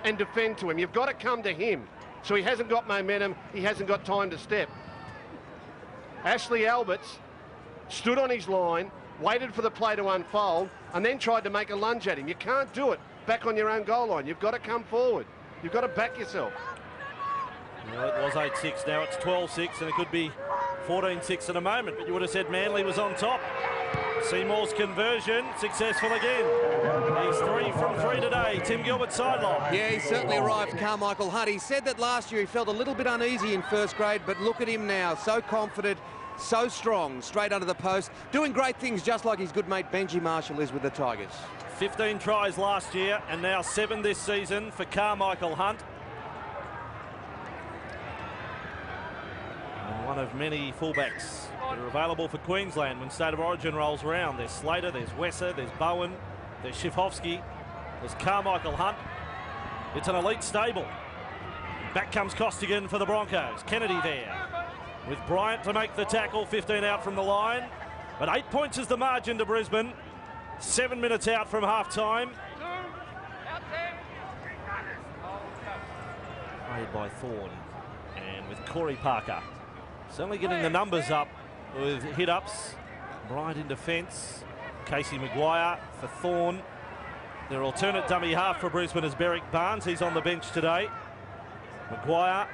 and defend to him. You've got to come to him. So he hasn't got momentum. He hasn't got time to step. Ashley Alberts stood on his line, waited for the play to unfold, and then tried to make a lunge at him. You can't do it back on your own goal line. You've got to come forward. You've got to back yourself. Well, it was 8-6, now it's 12-6, and it could be 14-6 in a moment, but you would have said Manly was on top. Seymour's conversion, successful again. He's 3 from 3 today. Tim Gilbert sideline. Yeah, he certainly arrived, Carmichael Hunt. He said that last year he felt a little bit uneasy in first grade, but look at him now, so confident, so strong, straight under the post, doing great things just like his good mate Benji Marshall is with the Tigers. 15 tries last year and now 7 this season for Carmichael Hunt. And one of many fullbacks that are available for Queensland when State of Origin rolls around. There's Slater, there's Wesser, there's Bowen, there's Schifofsky, there's Carmichael Hunt. It's an elite stable. Back comes Costigan for the Broncos. Kennedy there with Bryant to make the tackle, 15 out from the line. But 8 points is the margin to Brisbane. 7 minutes out from half-time. Played by Thorne. And with Corey Parker. Certainly getting the numbers up with hit-ups. Bryant in defence. Casey Maguire for Thorne. Their alternate dummy half for Brisbane is Berrick Barnes. He's on the bench today. Maguire,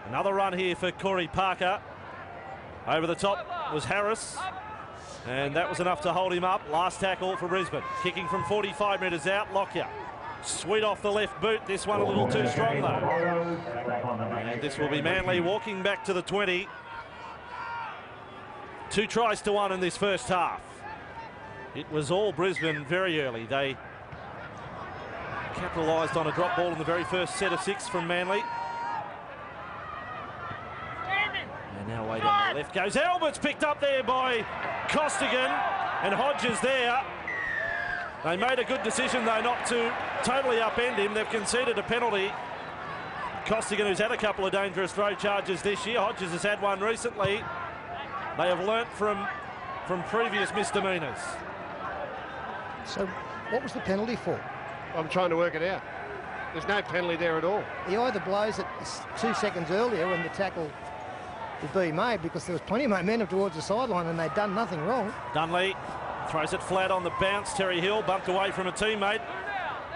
another run here for Corey Parker. Over the top was Harris, and that was enough to hold him up. Last tackle for Brisbane. Kicking from 45 metres out, Lockyer. Sweet off the left boot. This one a little too strong, though. And this will be Manly walking back to the 20. 2 tries to 1 in this first half. It was all Brisbane very early. They capitalised on a drop ball in the very first set of 6 from Manly. And now way down the left goes Albert's, picked up there by Costigan, and Hodges there. They made a good decision, though, not to totally upend him. They've conceded a penalty. Costigan, who's had a couple of dangerous throw charges this year. Hodges has had one recently. They have learnt from previous misdemeanours. So what was the penalty for? I'm trying to work it out. There's no penalty there at all. He either blows it 2 seconds earlier when the tackle was being made, because there was plenty of momentum towards the sideline and they'd done nothing wrong. Dunley throws it flat on the bounce. Terry Hill bumped away from a teammate.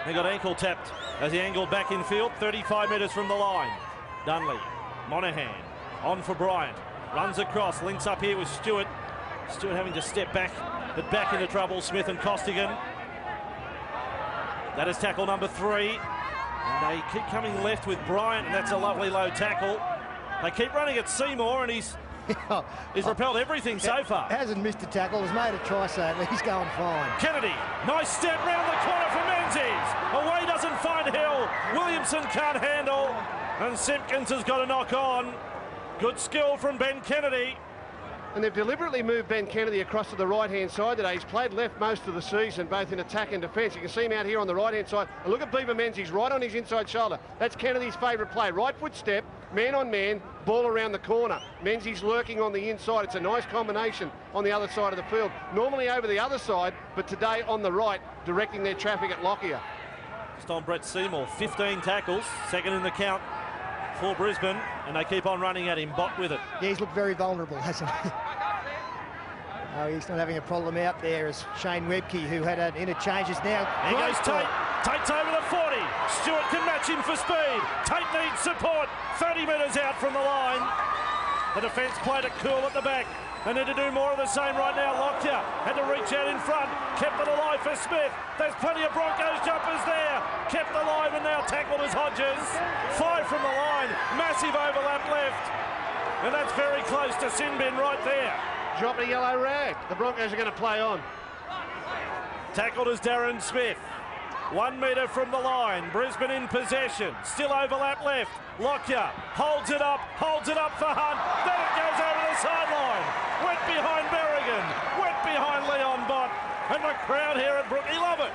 He got ankle tapped as he angled back in field, 35 metres from the line. Dunley, Monahan, on for Bryant. Runs across, links up here with Stewart. Stewart having to step back, but back into trouble, Smith and Costigan. That is tackle number 3. And they keep coming left with Bryant, and that's a lovely low tackle. They keep running at Seymour, and he's repelled everything so far. Hasn't missed a tackle, has made a try, so he's going fine. Kennedy, nice step round the corner for Menzies. Away doesn't find Hill. Williamson can't handle, and Simpkins has got a knock on. Good skill from Ben Kennedy. And they've deliberately moved Ben Kennedy across to the right-hand side today. He's played left most of the season, both in attack and defence. You can see him out here on the right-hand side. And look at Beaver Menzies right on his inside shoulder. That's Kennedy's favourite play. Right foot step, man on man, ball around the corner. Menzies lurking on the inside. It's a nice combination on the other side of the field. Normally over the other side, but today on the right, directing their traffic at Lockyer. Just on Brett Seymour, 15 tackles, second in the count for Brisbane, and they keep on running at him. Bott with it. Yeah, he's looked very vulnerable, hasn't he? Oh, he's not having a problem out there as Shane Webke, who had an interchanges now. There goes Tate. Tate's over the 40. Stewart can match him for speed. Tate needs support. 30 metres out from the line. The defence played it cool at the back. They need to do more of the same right now. Lockyer had to reach out in front. Kept it alive for Smith. There's plenty of Broncos jumpers there. Kept alive and now tackled as Hodges. 5 from the line. Massive overlap left. And that's very close to sin bin right there. Drop a yellow rag. The Broncos are going to play on. Tackled as Darren Smith. 1 metre from the line. Brisbane in possession. Still overlap left. Lockyer holds it up for Hunt. Then it goes over the sideline. Went behind Berrigan. Went behind Leon Bott. And the crowd here at Brookie love it.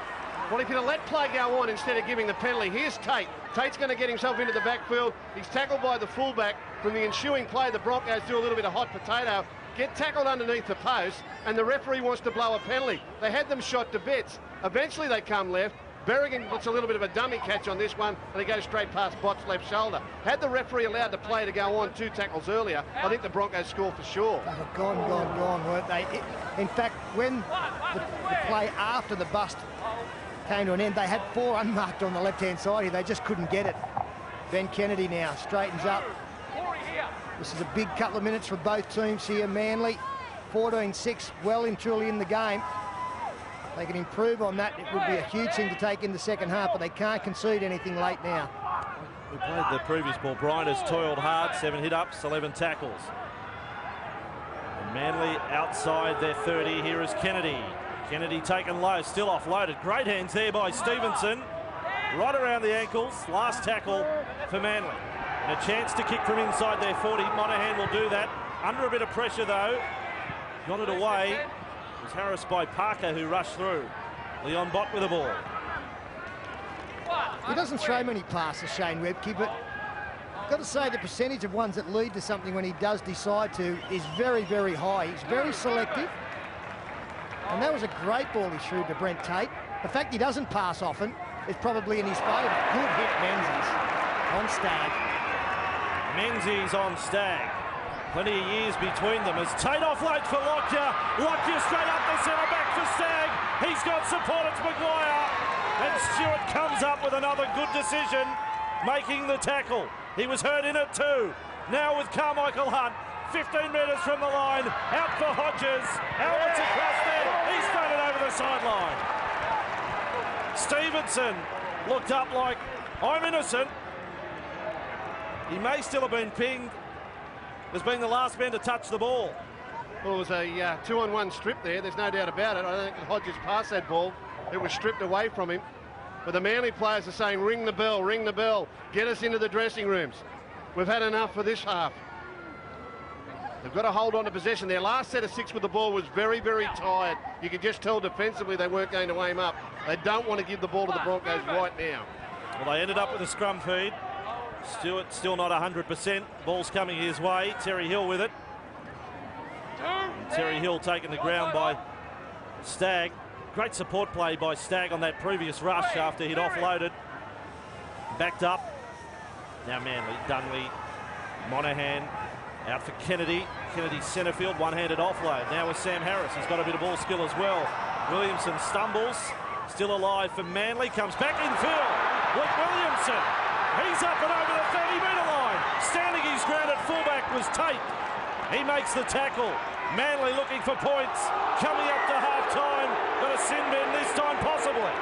Well, he could have let play go on instead of giving the penalty. Here's Tate. Tate's going to get himself into the backfield. He's tackled by the fullback. From the ensuing play, the Broncos do a little bit of hot potato. Get tackled underneath the post, and the referee wants to blow a penalty. They had them shot to bits. Eventually they come left. Berrigan puts a little bit of a dummy catch on this one, and he goes straight past Bott's left shoulder. Had the referee allowed the play to go on 2 tackles earlier, I think the Broncos score for sure. They were gone, weren't they? In fact, when the play after the bust came to an end, they had 4 unmarked on the left-hand side here. They just couldn't get it. Ben Kennedy now straightens up. This is a big couple of minutes for both teams here. Manly, 14-6, well and truly in the game. If they can improve on that, it would be a huge thing to take in the second half, but they can't concede anything late now. We played the previous ball. Bryant has toiled hard, 7 hit-ups, 11 tackles. And Manly outside their 30. Here is Kennedy. Kennedy taken low, still offloaded. Great hands there by Stevenson. Right around the ankles. Last tackle for Manly. And a chance to kick from inside their 40. Monahan will do that. Under a bit of pressure, though. Got it away. It was Harris by Parker who rushed through. Leon Bott with the ball. He doesn't throw many passes, Shane Webke, but I've got to say the percentage of ones that lead to something when he does decide to is very, very high. He's very selective. And that was a great ball he threw to Brent Tate. The fact he doesn't pass often is probably in his favour. Good hit, Menzies on Stagg. Menzies on Stagg. Plenty of years between them as Tate offloads for Lockyer. Lockyer straight up the centre back for Stagg. He's got support, it's Maguire. And Stewart comes up with another good decision, making the tackle. He was hurt in it too. Now with Carmichael Hunt, 15 metres from the line, out for Hodges. Albert's across there. He's thrown it over the sideline. Stevenson looked up like, I'm innocent. He may still have been pinged as being the last man to touch the ball. Well, it was a 2-on-1 strip there. There's no doubt about it. I don't think Hodges passed that ball. It was stripped away from him. But the Manly players are saying, ring the bell, ring the bell. Get us into the dressing rooms. We've had enough for this half. They've got to hold on to possession. Their last set of 6 with the ball was very, very tired. You could just tell defensively they weren't going to aim up. They don't want to give the ball to the Broncos right now. Well, they ended up with a scrum feed. Stewart still not 100%. Ball's coming his way. Terry Hill with it. And Terry Hill taken to ground by Stagg. Great support play by Stagg on that previous rush after he'd offloaded. Backed up. Now Manly, Dunley, Monahan out for Kennedy. Kennedy centre field, one-handed offload. Now with Sam Harris, he's got a bit of ball skill as well. Williamson stumbles, still alive for Manly, comes back in field. Luke Williamson, he's up and over the 30-metre line. Standing his ground at fullback was Tate. He makes the tackle. Manly looking for points, coming up to half-time. Got a sin bin this time, possibly.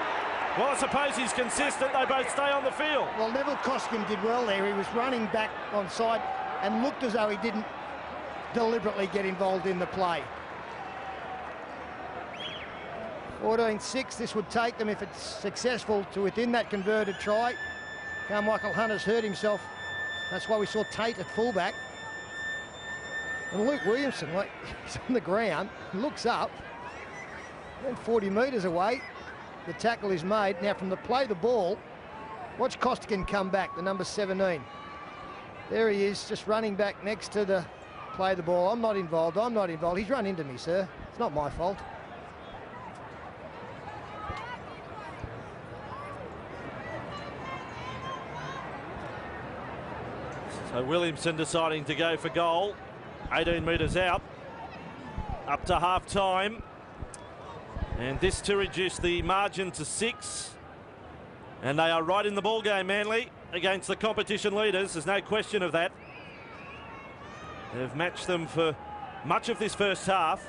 Well, I suppose he's consistent. They both stay on the field. Well, Neville Coskin did well there. He was running back on side and looked as though he didn't deliberately get involved in the play. 14-6, this would take them, if it's successful, to within that converted try. Carmichael Hunter's hurt himself. That's why we saw Tate at fullback. And Luke Williamson, like, he's on the ground, looks up, then 40 metres away, the tackle is made. Now from the play the ball, watch Costigan come back, the number 17. There he is, just running back next to the play the ball. I'm not involved, I'm not involved. He's run into me, sir. It's not my fault. So Williamson deciding to go for goal. 18 metres out, up to half-time. And this to reduce the margin to 6. And they are right in the ball game, Manly, against the competition leaders. There's no question of that. They've matched them for much of this first half.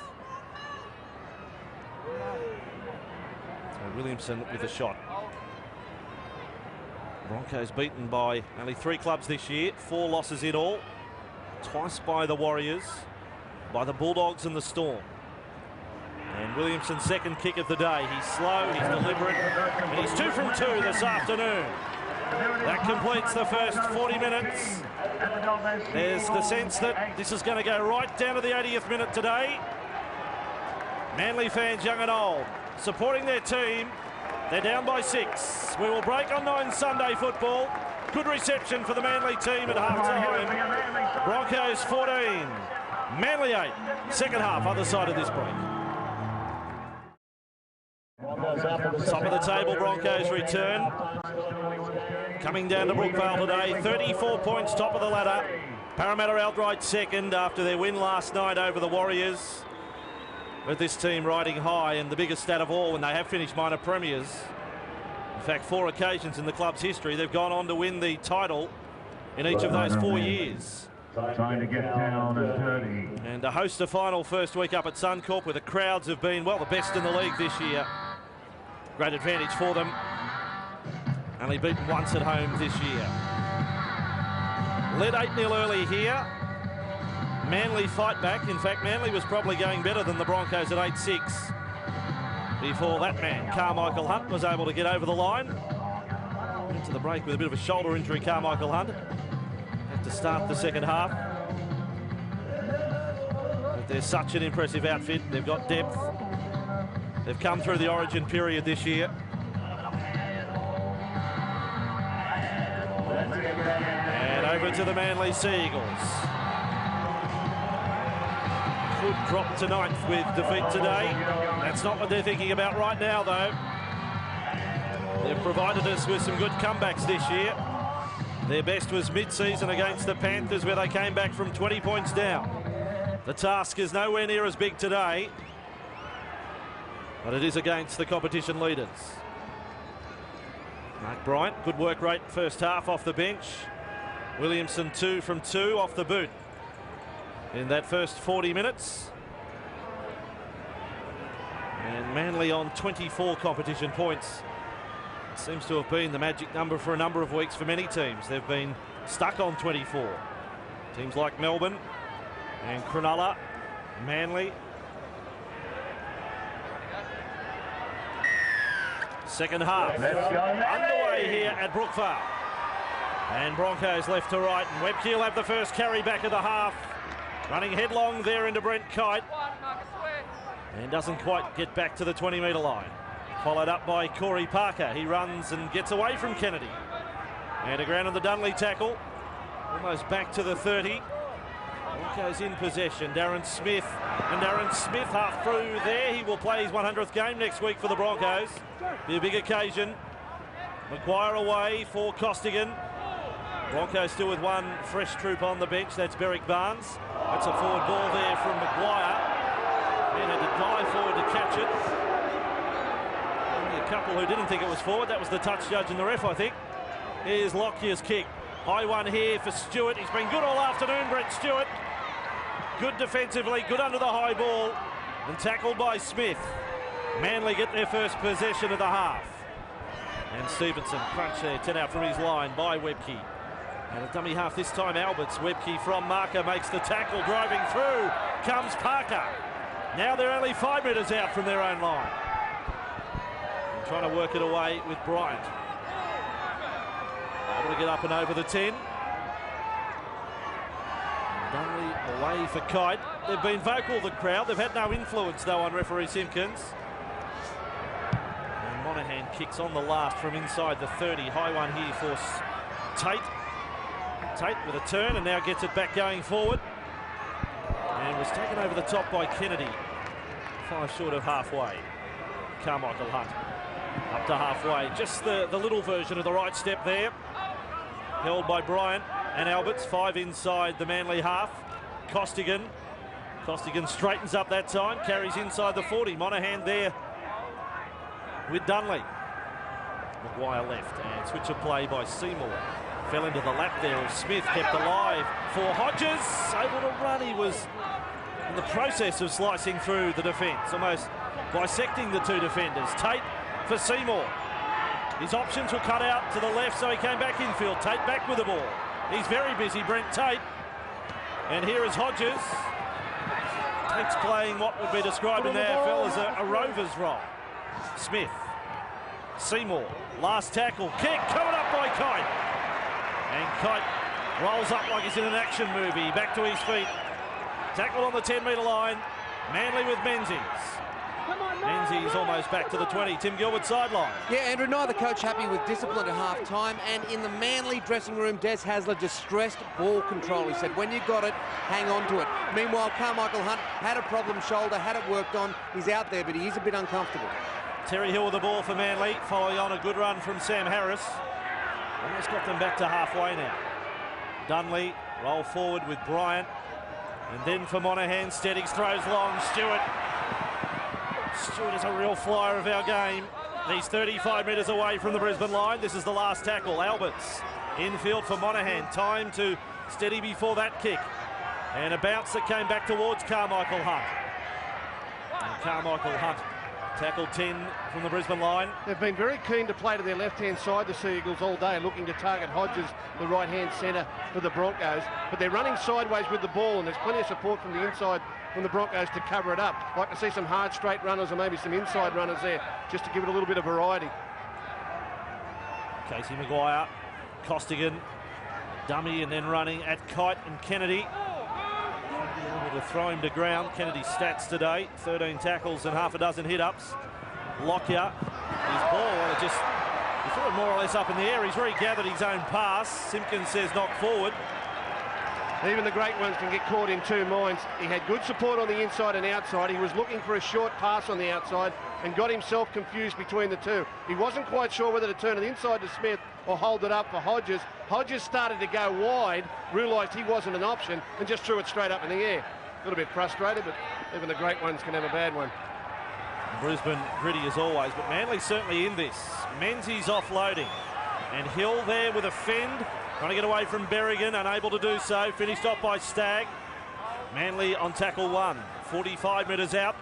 So Williamson with a shot. Broncos beaten by only 3 clubs this year, 4 losses in all. Twice by the Warriors, by the Bulldogs and the Storm. And Williamson's second kick of the day. He's slow, he's deliberate, and he's 2 from 2 this afternoon. That completes the first 40 minutes. There's the sense that this is going to go right down to the 80th minute today. Manly fans, young and old, supporting their team. They're down by 6. We will break on 9 Sunday football. Good reception for the Manly team at half-time. Broncos 14, Manly 8. Second half, other side of this break. Top of the table, Broncos return. Coming down to Brookvale today, 34 points, top of the ladder. Parramatta outright second after their win last night over the Warriors. With this team riding high, and the biggest stat of all, when they have finished minor premiers. In fact, 4 occasions in the club's history, they've gone on to win the title in each of those 4 years. Trying to get down at 30. And to host a final first week up at Suncorp, where the crowds have been, well, the best in the league this year. Great advantage for them. Only beaten once at home this year. Led 8-0 early here. Manly fight back. In fact, Manly was probably going better than the Broncos at 8-6. Before that man, Carmichael Hunt, was able to get over the line. Into the break with a bit of a shoulder injury, Carmichael Hunt. Had to start the second half. But they're such an impressive outfit. They've got depth. They've come through the origin period this year. And over to the Manly Sea Eagles. Could drop to 9th with defeat today. That's not what they're thinking about right now, though. They've provided us with some good comebacks this year. Their best was mid-season against the Panthers, where they came back from 20 points down. The task is nowhere near as big today, but it is against the competition leaders. Mark Bryant, good work rate first half off the bench. Williamson 2 from 2 off the boot in that first 40 minutes. And Manly on 24 competition points. It seems to have been the magic number for a number of weeks for many teams. They've been stuck on 24. Teams like Melbourne and Cronulla, Manly. Second half underway here at Brookvale. And Broncos left to right, and Webke will have the first carry back of the half. Running headlong there into Brent Kite. And doesn't quite get back to the 20-metre line. Followed up by Corey Parker. He runs and gets away from Kennedy. And a ground on the Dunley tackle. Almost back to the 30. Broncos in possession. Darren Smith. And Darren Smith half through there. He will play his 100th game next week for the Broncos. Be a big occasion. Maguire away for Costigan. Broncos still with one fresh troop on the bench. That's Berrick Barnes. That's a forward ball there from Maguire. And had to dive forward to catch it. Only a couple who didn't think it was forward. That was the touch judge and the ref, I think. Here's Lockyer's kick. High one here for Stewart. He's been good all afternoon, Brett Stewart. Good defensively, good under the high ball. And tackled by Smith. Manly get their first possession of the half. And Stevenson crunch there, 10 out from his line by Webke. And a dummy half this time, Alberts. Webke from marker makes the tackle, driving through. Comes Parker. Now they're only 5 metres out from their own line. And trying to work it away with Bryant. Able to get up and over the 10. Dunley away for Kite. They've been vocal, the crowd. They've had no influence, though, on referee Simpkins. And Monahan kicks on the last from inside the 30. High one here for Tate. Tate with a turn and now gets it back going forward. And was taken over the top by Kennedy. 5 short of halfway. Carmichael Hunt up to halfway. Just the little version of the right step there. Held by Bryant and Alberts. 5 inside the Manly half. Costigan straightens up that time. Carries inside the 40. Monahan there with Dunley. Maguire left and switch of play by Seymour. Fell into the lap there of Smith, kept alive for Hodges. Able to run. He was in the process of slicing through the defence, almost bisecting the 2 defenders. Tate for Seymour. His options were cut out to the left, so he came back infield. Tate back with the ball. He's very busy, Brent Tate. And here is Hodges. Tate's playing what would be described in the AFL as a rover's role. Smith. Seymour. Last tackle. Kick coming up by Kite. And Kite rolls up like he's in an action movie. Back to his feet. Tackle on the 10-metre line. Manly with Menzies. Menzies almost back to the 20. Tim Gilbert sideline. Yeah, Andrew, neither coach happy with discipline at half-time. And in the Manly dressing room, Des Hasler distressed ball control. He said, when you got it, hang on to it. Meanwhile, Carmichael Hunt had a problem shoulder, had it worked on. He's out there, but he is a bit uncomfortable. Terry Hill with the ball for Manly, following on a good run from Sam Harris. Almost got them back to halfway now. Dunley roll forward with Bryant. And then for Monahan, Steadigs throws long. Stewart is a real flyer of our game. He's 35 metres away from the Brisbane line. This is the last tackle. Alberts infield for Monahan. Time to steady before that kick. And a bounce that came back towards Carmichael Hunt. And Carmichael Hunt tackled 10 from the Brisbane line. They've been very keen to play to their left-hand side, the Sea Eagles, all day, looking to target Hodges, the right-hand centre for the Broncos. But they're running sideways with the ball, and there's plenty of support from the inside from the Broncos to cover it up. I'd like to see some hard straight runners or maybe some inside runners there, just to give it a little bit of variety. Casey Maguire, Costigan, dummy and then running at Kite and Kennedy. Able to throw him to ground. Kennedy's stats today, 13 tackles and half a dozen hit-ups. Lockyer, his ball, he threw it more or less up in the air. He's regathered his own pass. Simpkins says knock forward. Even the great ones can get caught in 2 minds. He had good support on the inside and outside. He was looking for a short pass on the outside and got himself confused between the 2. He wasn't quite sure whether to turn it inside to Smith or hold it up for Hodges. Hodges started to go wide, realised he wasn't an option, and just threw it straight up in the air. A little bit frustrated, but even the great ones can have a bad one. Brisbane gritty as always, but Manly certainly in this. Menzies offloading. And Hill there with a fend. Trying to get away from Berrigan, unable to do so. Finished off by Stagg. Manly on tackle 1. 45 metres out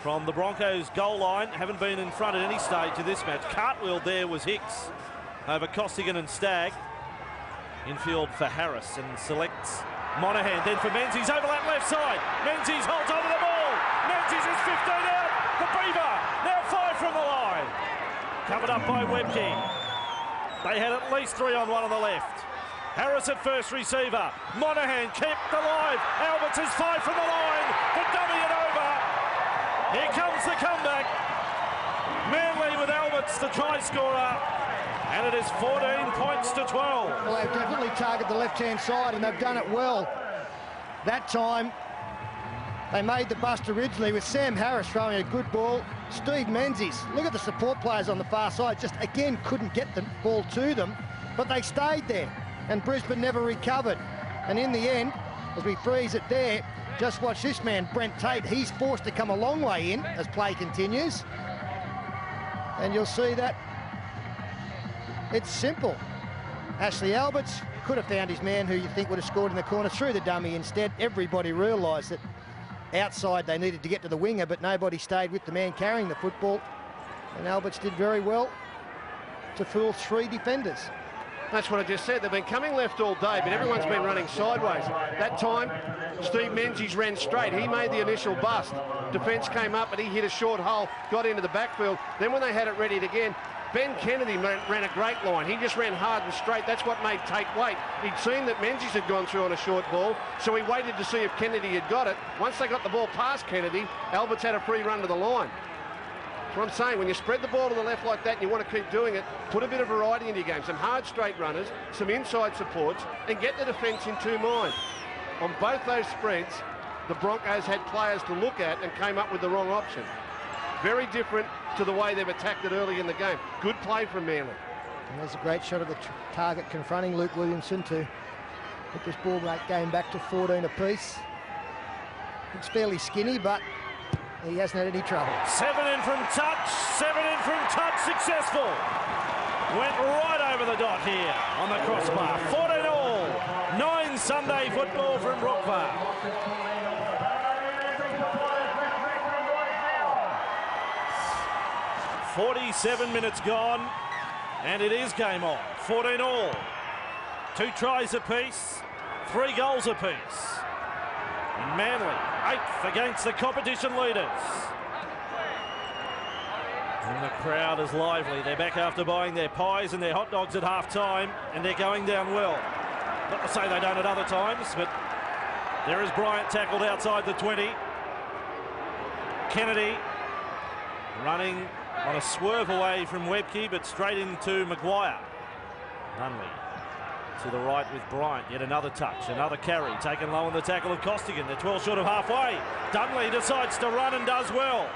from the Broncos' goal line. Haven't been in front at any stage of this match. Cartwheel there was Hicks over Costigan and Stagg. Infield for Harris and selects Monahan. Then for Menzies, overlap left side. Menzies holds onto the ball. Menzies is 15 out. The Beaver now 5 from the line. Covered up by Webke. They had at least 3-on-1 on the left. Harris at first receiver. Monahan kept alive. Alberts is 5 from the line. The dummy it over. Here comes the comeback. Manly with Alberts, the try scorer. And it is 14 points to 12. Well, they've definitely targeted the left-hand side, and they've done it well. That time, they made the bust originally with Sam Harris throwing a good ball. Steve Menzies, look at the support players on the far side, just again couldn't get the ball to them, but they stayed there, and Brisbane never recovered. And in the end, as we freeze it there, just watch this man, Brent Tate. He's forced to come a long way in as play continues. And you'll see that it's simple. Ashley Alberts could have found his man who you think would have scored in the corner through the dummy instead. Everybody realised that outside they needed to get to the winger, but nobody stayed with the man carrying the football. And Alberts did very well to fool 3 defenders. That's what I just said. They've been coming left all day, but everyone's been running sideways. That time, Steve Menzies ran straight. He made the initial bust. Defence came up, and he hit a short hole, got into the backfield. Then when they had it ready again, Ben Kennedy ran a great line. He just ran hard and straight. That's what made Tate wait. He'd seen that Menzies had gone through on a short ball, so he waited to see if Kennedy had got it. Once they got the ball past Kennedy, Alberts had a free run to the line. That's what I'm saying. When you spread the ball to the left like that and you want to keep doing it, put a bit of variety into your game. Some hard straight runners, some inside supports, and get the defence in 2 minds. On both those spreads, the Broncos had players to look at and came up with the wrong option. Very different to the way they've attacked it early in the game. Good play from Manly. And there's a great shot of the target confronting Luke Williamson to put this ball game back to 14 apiece. Looks fairly skinny, but he hasn't had any trouble. 7 in from touch, 7 in from touch, successful. Went right over the dot here on the crossbar. 14 all. 9 Sunday football from Brookvale. 47 minutes gone, and it is game on. 14 all. 2 tries apiece, 3 goals apiece. And Manly, 8th against the competition leaders. And the crowd is lively. They're back after buying their pies and their hot dogs at half-time, and they're going down well. Not to say they don't at other times, but there is Bryant tackled outside the 20. Kennedy running on a swerve away from Webke, but straight into Maguire. Dunley to the right with Bryant. Yet another touch, another carry, taken low on the tackle of Costigan. They're 12 short of halfway. Dunley decides to run and does well.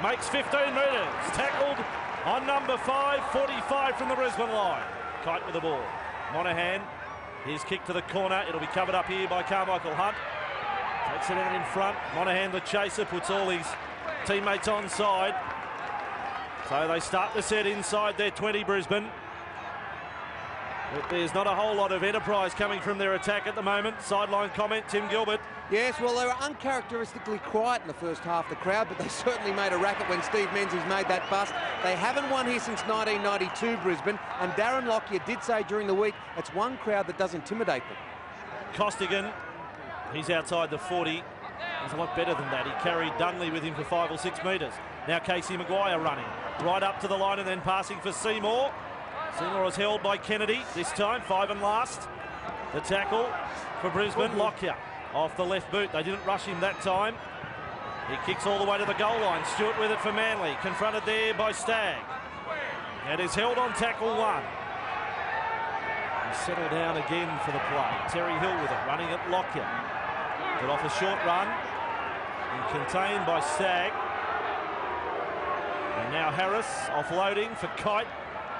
Makes 15 metres. Tackled on number 5, 45 from the Brisbane line. Kite with the ball. Monahan, his kick to the corner. It'll be covered up here by Carmichael Hunt. Takes it out in front. Monahan, the chaser, puts all his teammates onside. So they start the set inside their 20, Brisbane. But there's not a whole lot of enterprise coming from their attack at the moment. Sideline comment, Tim Gilbert. Yes, well, they were uncharacteristically quiet in the first half, the crowd, but they certainly made a racket when Steve Menzies made that bust. They haven't won here since 1992, Brisbane, and Darren Lockyer did say during the week, it's one crowd that does intimidate them. Costigan, he's outside the 40. He's a lot better than that. He carried Dunley with him for 5 or 6 metres. Now Casey Maguire running right up to the line and then passing for Seymour. Seymour is held by Kennedy this time, 5 and last. The tackle for Brisbane, Lockyer off the left boot. They didn't rush him that time. He kicks all the way to the goal line. Stewart with it for Manly, confronted there by Stagg. And is held on tackle 1. He settled down again for the play. Terry Hill with it, running at Lockyer. But off a short run and contained by Stagg. And now Harris offloading for Kite.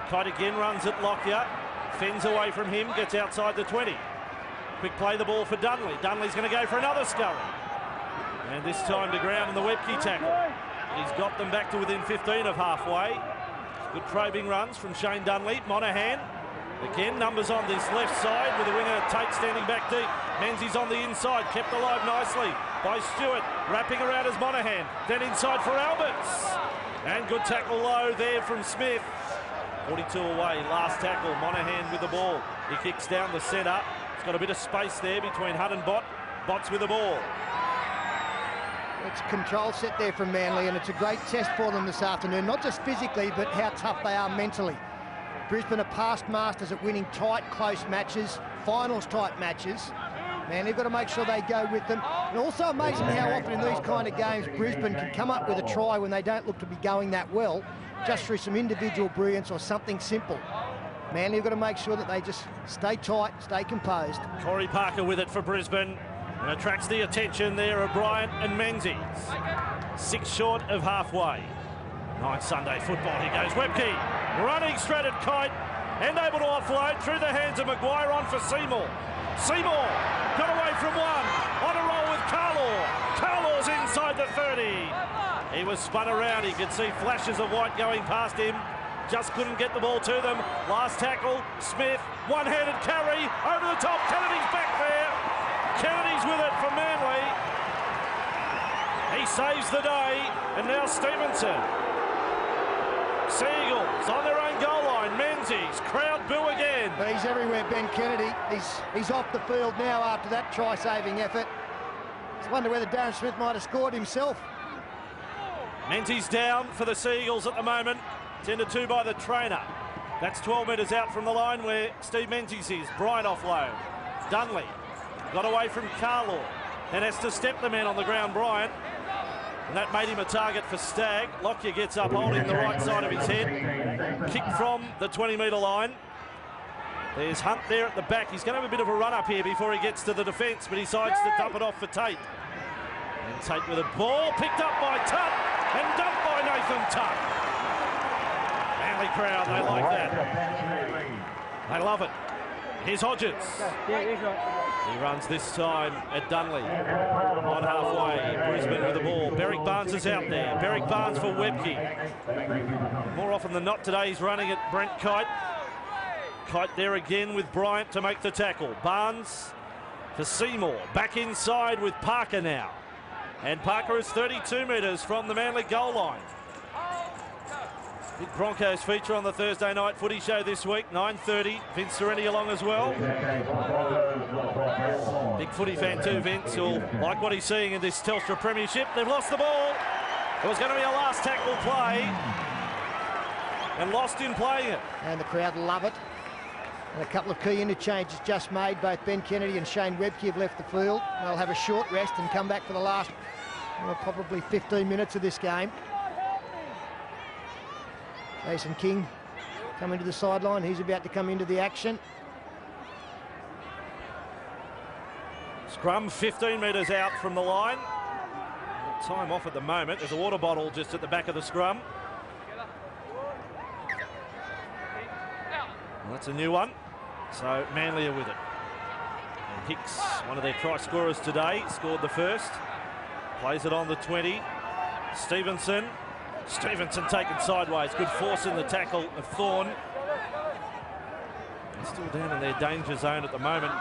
Kite again runs at Lockyer. Fends away from him, gets outside the 20. Quick play the ball for Dunley. Dunley's going to go for another scurry. And this time to ground in the Webke tackle. He's got them back to within 15 of halfway. Good probing runs from Shane Dunley. Monahan Again, numbers on this left side with the winger Tate standing back deep. Menzies on the inside, kept alive nicely by Stewart, wrapping around as Monahan. Then inside for Alberts. And good tackle low there from Smith. 42 away, last tackle. Monahan with the ball. He kicks down the centre. He's got a bit of space there between Hunt and Bott. Bott's with the ball. It's a control set there from Manly, and it's a great test for them this afternoon, not just physically, but how tough they are mentally. Brisbane are past masters at winning tight, close matches, finals-type matches. Man, they've got to make sure they go with them. And also amazing how often in these kind of games, Brisbane can come up with a try when they don't look to be going that well, just through some individual brilliance or something simple. Man, they've got to make sure that they just stay tight, stay composed. Corey Parker with it for Brisbane. And attracts the attention there of Bryant and Menzies. 6 short of halfway. Nice Sunday football. Here goes Webke. Running straight at Kite and able to offload through the hands of Maguire on for Seymour. Seymour got away from one. On a roll with Carlaw. Carlaw's inside the 30. He was spun around. He could see flashes of white going past him. Just couldn't get the ball to them. Last tackle, Smith. One-handed carry over the top. Kennedy's back there. Kennedy's with it for Manly. He saves the day, and now Stevenson. Seagulls on their own goal line. Menzies, crowd boo again. But he's everywhere, Ben Kennedy. He's off the field now after that try-saving effort. Just wonder whether Darren Smith might have scored himself. Menzies down for the Seagulls at the moment. Tended to by the trainer. That's 12 metres out from the line where Steve Menzies is. Bryant offload. Dunley. Got away from Carlaw and has to step the man on the ground, Bryant. And that made him a target for Stagg. Lockyer gets up holding the right side of his head. Kick from the 20-metre line. There's Hunt there at the back. He's going to have a bit of a run up here before he gets to the defence, but he decides to dump it off for Tate. And Tate with a ball picked up by Tutt and dumped by Nathan Tutt. Manly crowd, they like that. They love it. Here's Hodges. He runs this time at Dunley. On halfway, Brisbane with the ball. Berrick Barnes is out there. Berrick Barnes for Webke. More often than not today, he's running at Brent Kite. Kite there again with Bryant to make the tackle. Barnes for Seymour. Back inside with Parker now. And Parker is 32 metres from the Manly goal line. Big Broncos feature on the Thursday night footy show this week, 9:30. Vince Serenity along as well. Big footy fan too, Vince, will like what he's seeing in this Telstra Premiership. They've lost the ball. It was going to be a last tackle play and lost in playing it. And the crowd love it. And a couple of key interchanges just made. Both Ben Kennedy and Shane Webke have left the field. They'll have a short rest and come back for the last probably 15 minutes of this game. Jason King coming to the sideline. He's about to come into the action. Scrum 15 metres out from the line. Time off at the moment. There's a water bottle just at the back of the scrum. Well, that's a new one. So Manly are with it. And Hicks, one of their try scorers today, scored the first. Plays it on the 20. Stevenson taken sideways. Good force in the tackle of Thorne. They're still down in their danger zone at the moment.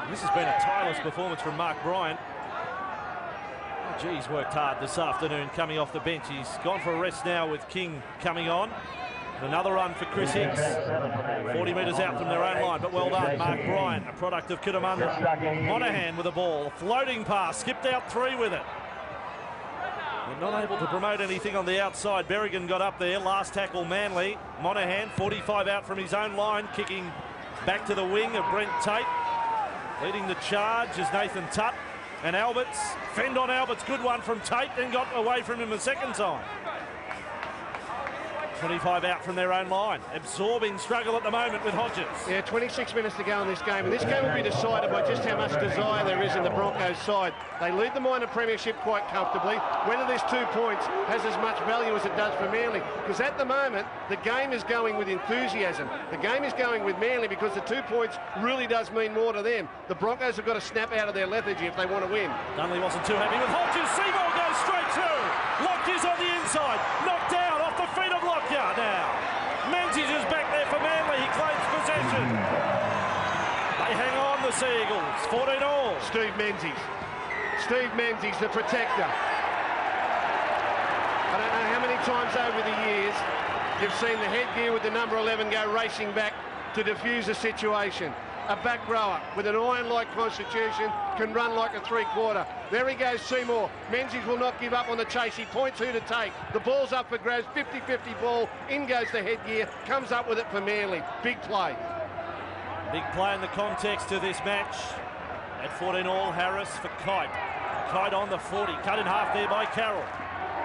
This has been a tireless performance from Mark Bryant. Oh, gee, he's worked hard this afternoon coming off the bench. He's gone for a rest now with King coming on. And another run for Chris Hicks. 40 metres out from their own line, but well done. Mark Bryant, a product of Kootamundra. Monahan with the ball. Floating pass, skipped out 3 with it. They're not able to promote anything on the outside. Berrigan got up there. Last tackle, Manly. Monahan, 45 out from his own line, kicking back to the wing of Brent Tate. Leading the charge is Nathan Tutt. And Alberts, fend on Alberts. Good one from Tate, then got away from him a second time. 25 out from their own line. Absorbing struggle at the moment with Hodges. Yeah, 26 minutes to go in this game. And this game will be decided by just how much desire there is in the Broncos side. They lead the minor premiership quite comfortably. Whether this 2 points has as much value as it does for Manly. Because at the moment, the game is going with enthusiasm. The game is going with Manly because the 2 points really does mean more to them. The Broncos have got to snap out of their lethargy if they want to win. Dunley wasn't too happy with Hodges. Seymour goes straight through. Lockier's on the inside. Knocked down off the feet of Lockyer now. Menzies is back there for Manly. He claims Sea Eagles, 14 all. Steve Menzies. Steve Menzies, the protector. I don't know how many times over the years you've seen the headgear with the number 11 go racing back to defuse a situation. A back rower with an iron-like constitution can run like a three-quarter. There he goes, Seymour. Menzies will not give up on the chase. He points who to take. The ball's up for grabs, 50-50 ball. In goes the headgear, comes up with it for Manly. Big play. Big play in the context of this match. At 14 all, Harris for Kite. Kite on the 40, cut in half there by Carroll.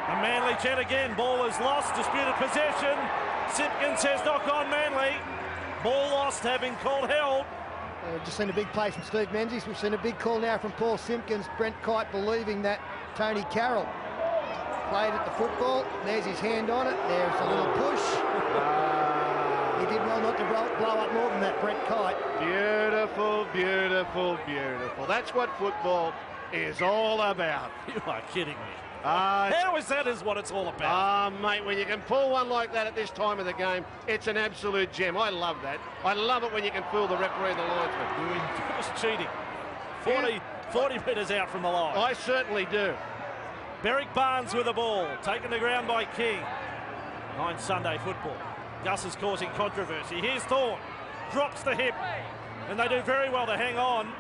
A Manly jet again, ball is lost, disputed possession. Simpkins says knock on Manly. Ball lost, having called held. We've just seen a big play from Steve Menzies. We've seen a big call now from Paul Simpkins. Brent Kite believing that Tony Carroll played at the football. There's his hand on it. There's a little push. He did well not to blow up more than that, Brent Kite. Beautiful, beautiful, beautiful. That's what football is all about. You are kidding me. How is that is what it's all about? Mate, when you can pull one like that at this time of the game, it's an absolute gem. I love that. I love it when you can fool the referee and the linesman. Just cheating. 40 metres out from the line. I certainly do. Berwick Barnes with the ball, taken to ground by King. 9 Sunday football. Gus is causing controversy. Here's Thorne, drops the hip, and they do very well to hang on.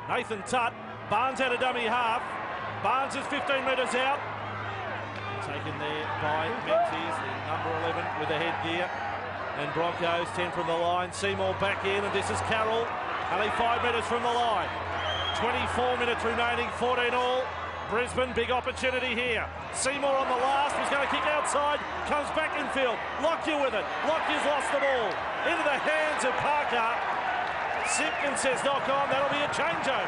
Nathan Tutt, Barnes out of dummy half. Barnes is 15 metres out. Taken there by Menzies, the number 11 with the headgear. And Broncos 10 from the line. Seymour back in, and this is Carroll. Only 5 metres from the line. 24 minutes remaining, 14 all. Brisbane, big opportunity here. Seymour on the last, was going to kick outside, comes back infield. Lockyer with it. Lockyer's lost the ball. Into the hands of Parker. Simpkins says knock on, that'll be a changeover.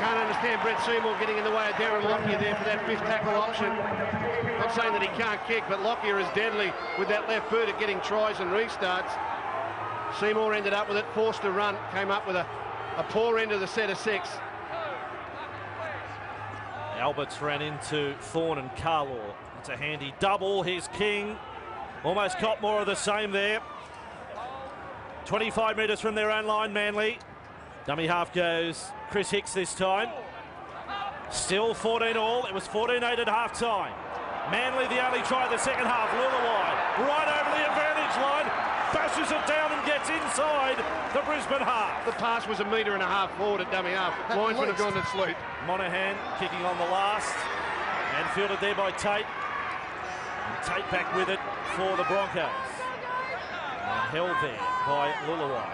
Can't understand Brett Seymour getting in the way of Darren Lockyer there for that fifth tackle option. Not saying that he can't kick, but Lockyer is deadly with that left boot at getting tries and restarts. Seymour ended up with it, forced to run, came up with a poor end of the set of 6. Alberts ran into Thorne and Carlaw. It's a handy double. Here's King. Almost caught more of the same there. 25 metres from their own line, Manly. Dummy half goes Chris Hicks this time. Still 14 all. It was 14-8 at half time. Manly the only try of the second half. Lillawai right over the advantage line. Bashes it down and gets inside the Brisbane half. The pass was 1.5 metres forward at dummy half. Lines would have gone to sleep. Monahan kicking on the last. And fielded there by Tate. And Tate back with it for the Broncos. And held there by Lillawai.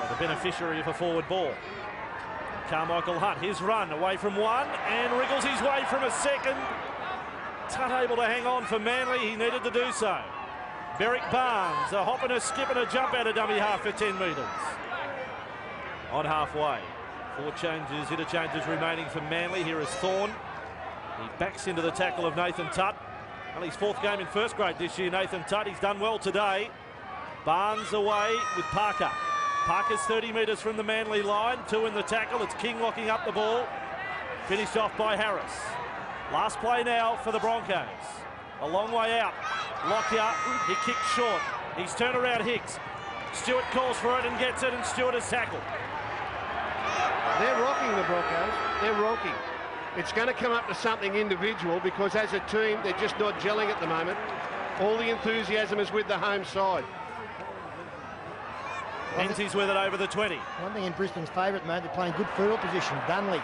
The beneficiary of a forward ball. Carmichael Hunt, his run away from one and wriggles his way from a second. Tutt able to hang on for Manly, he needed to do so. Berwick Barnes, a hop and a skip and a jump out of dummy half for 10 metres. On halfway, 4 changes, interchanges remaining for Manly. Here is Thorne. He backs into the tackle of Nathan Tutt. Well, his 4th game in first grade this year, Nathan Tutt. He's done well today. Barnes away with Parker. Parker's 30 metres from the Manly line. 2 in the tackle. It's King locking up the ball. Finished off by Harris. Last play now for the Broncos. A long way out. Lockyer, he kicks short. He's turned around Hicks. Stewart calls for it and gets it, and Stewart is tackled. They're rocking the Broncos. They're rocking. It's going to come up to something individual because as a team, they're just not gelling at the moment. All the enthusiasm is with the home side. Menzies with it over the 20. One thing in Brisbane's favourite, mate, they're playing good field position. Dunley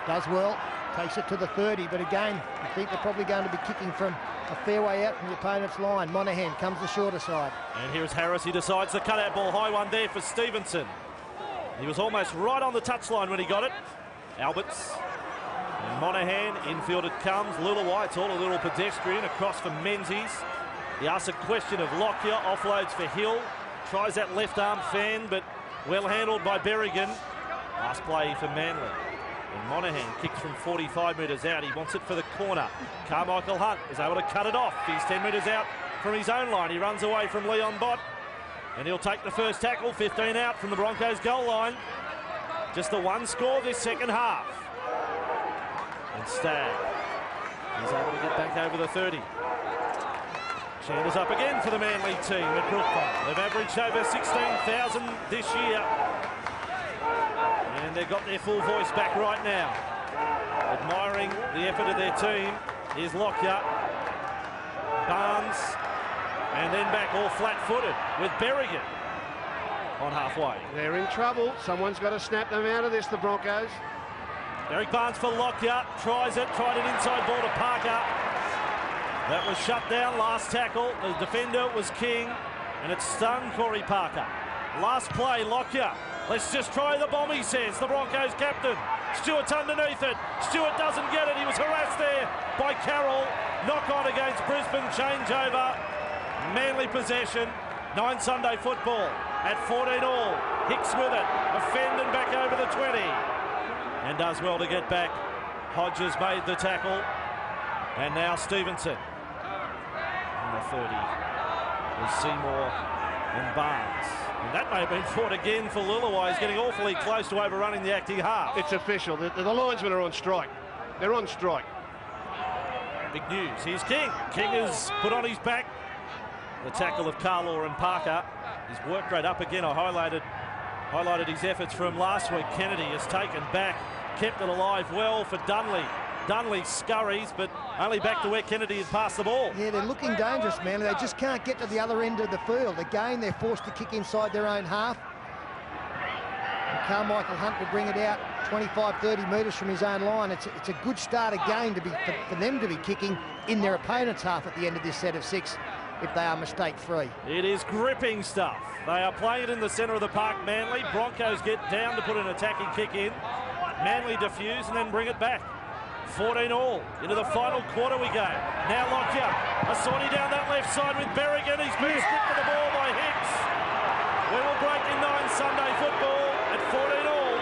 does well, takes it to the 30, but again, I think they're probably going to be kicking from a fair way out from the opponent's line. Monahan comes the shorter side. And here's Harris, he decides the cutout ball, high one there for Stevenson. He was almost right on the touchline when he got it. Alberts and Monahan, infield it comes. Lillawai, it's all a little pedestrian, across for Menzies. He asks a question of Lockyer, offloads for Hill. Tries that left arm fan, but well handled by Berrigan. Last play for Manly. And Monahan kicks from 45 metres out. He wants it for the corner. Carmichael Hunt is able to cut it off. He's 10 metres out from his own line. He runs away from Leon Bott. And he'll take the first tackle, 15 out from the Broncos goal line. Just the one score this second half. And Stagg, he's able to get back over the 30. Chandler's up again for the Manly team at Brookline. They've averaged over 16,000 this year. And they've got their full voice back right now. Admiring the effort of their team. Here's Lockyer. Barnes. And then back all flat-footed with Berrigan on halfway. They're in trouble. Someone's got to snap them out of this, the Broncos. Derek Barnes for Lockyer. Tries it. Tried an inside ball to Parker. That was shut down. Last tackle. The defender was King. And it stung Corey Parker. Last play, Lockyer. Let's just try the bomb, he says. The Broncos captain. Stewart's underneath it. Stewart doesn't get it. He was harassed there by Carroll. Knock on against Brisbane. Changeover. Manly possession. 9 Sunday football at 14 all. Hicks with it. Offend and back over the 20. And does well to get back. Hodges made the tackle. And now Stevenson. And the 30 was Seymour and Barnes. And that may have been fought again for Lillaway. He's getting awfully close to overrunning the acting half. It's official. The linesmen are on strike. They're on strike. Big news. Here's King. King is put on his back. The tackle of Carlaw and Parker. His work rate up again. I highlighted his efforts from last week. Kennedy has taken back, kept it alive well for Dunley. Dunley scurries, but only back to where Kennedy has passed the ball. Yeah, they're looking dangerous, man. They just can't get to the other end of the field. Again, they're forced to kick inside their own half. And Carmichael Hunt will bring it out 25, 30 metres from his own line. It's a good start again for them to be kicking in their opponent's half at the end of this set of 6 if they are mistake-free. It is gripping stuff. They are playing it in the centre of the park, Manly. Broncos get down to put an attacking kick in. Manly defuse and then bring it back. 14 all. Into the final quarter we go. Now Lockyer. Assorti down that left side with Berrigan. He's been stripped to the ball by Hicks. We will break in 9 Sunday football at 14 all.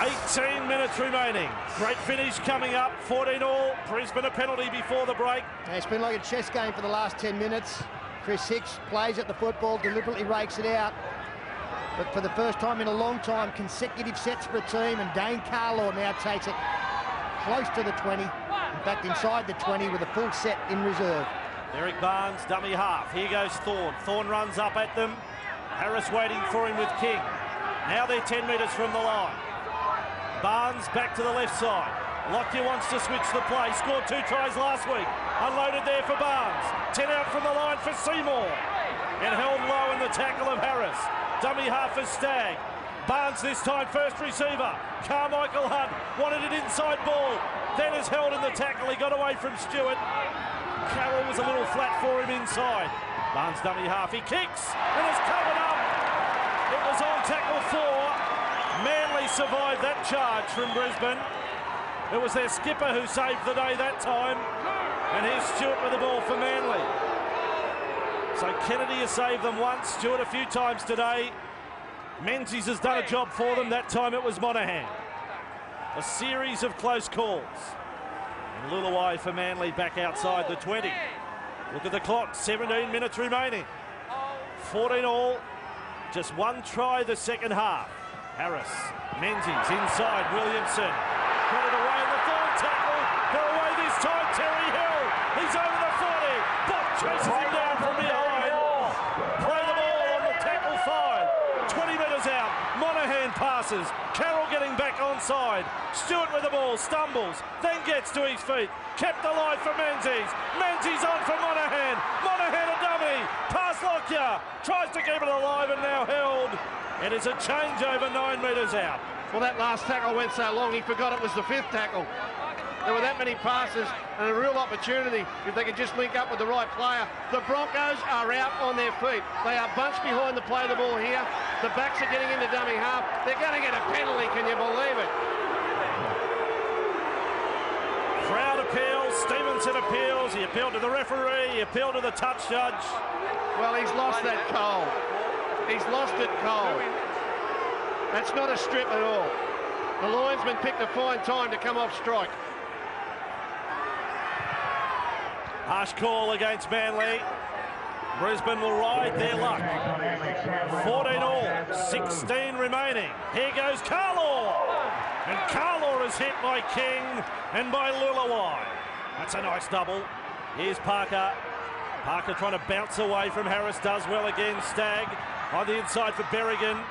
18 minutes remaining. Great finish coming up. 14 all. Brisbane a penalty before the break. Yeah, it's been like a chess game for the last 10 minutes. Chris Hicks plays at the football, deliberately rakes it out. But for the first time in a long time, consecutive sets for a team, and Dane Carlaw now takes it close to the 20. In fact, inside the 20 with a full set in reserve. Derek Barnes, dummy half. Here goes Thorne. Thorne runs up at them. Harris waiting for him with King. Now they're 10 metres from the line. Barnes back to the left side. Lockyer wants to switch the play. Scored 2 tries last week. Unloaded there for Barnes. 10 out from the line for Seymour. And held low in the tackle of Harris. Dummy half for Stagg. Barnes this time first receiver. Carmichael Hunt wanted an inside ball. Then is held in the tackle. He got away from Stewart. Carroll was a little flat for him inside. Barnes dummy half. He kicks and is covered up. It was on tackle 4. Manly survived that charge from Brisbane. It was their skipper who saved the day that time. And here's Stewart with the ball for Manly. So Kennedy has saved them once, Stewart a few times today. Menzies has done a job for them. That time it was Monahan. A series of close calls. And Lillaway for Manly back outside the 20. Look at the clock, 17 minutes remaining. 14 all, just 1 try the second half. Harris, Menzies inside, Williamson. Got it away in the third tackle. They're away this time, Terry Hill. He's over the 40. Bob chases him down from behind. Play the ball on the tackle 5. 20 metres out. Monahan passes. Carroll getting back onside. Stewart with the ball, stumbles, then gets to his feet. Kept alive for Menzies. Menzies on for Monahan. Monahan a dummy. Pass Lockyer. Tries to keep it alive and now held. It is a change over 9 metres out. Well, that last tackle went so long, he forgot it was the 5th tackle. There were that many passes and a real opportunity if they could just link up with the right player. The Broncos are out on their feet. They are bunched behind the play the ball here. The backs are getting into dummy half. They're going to get a penalty, can you believe it? Crowd appeals, Stevenson appeals, he appealed to the referee, he appealed to the touch judge. Well, he's lost that cold. He's lost it cold. That's not a strip at all. The linesman picked a fine time to come off strike. Harsh call against Manly. Brisbane will ride their luck. 14 all, 16 remaining. Here goes Carlaw. And Carlaw is hit by King and by Lillaway. That's a nice double. Here's Parker. Parker trying to bounce away from Harris, does well again. Stagg On the inside for Berrigan.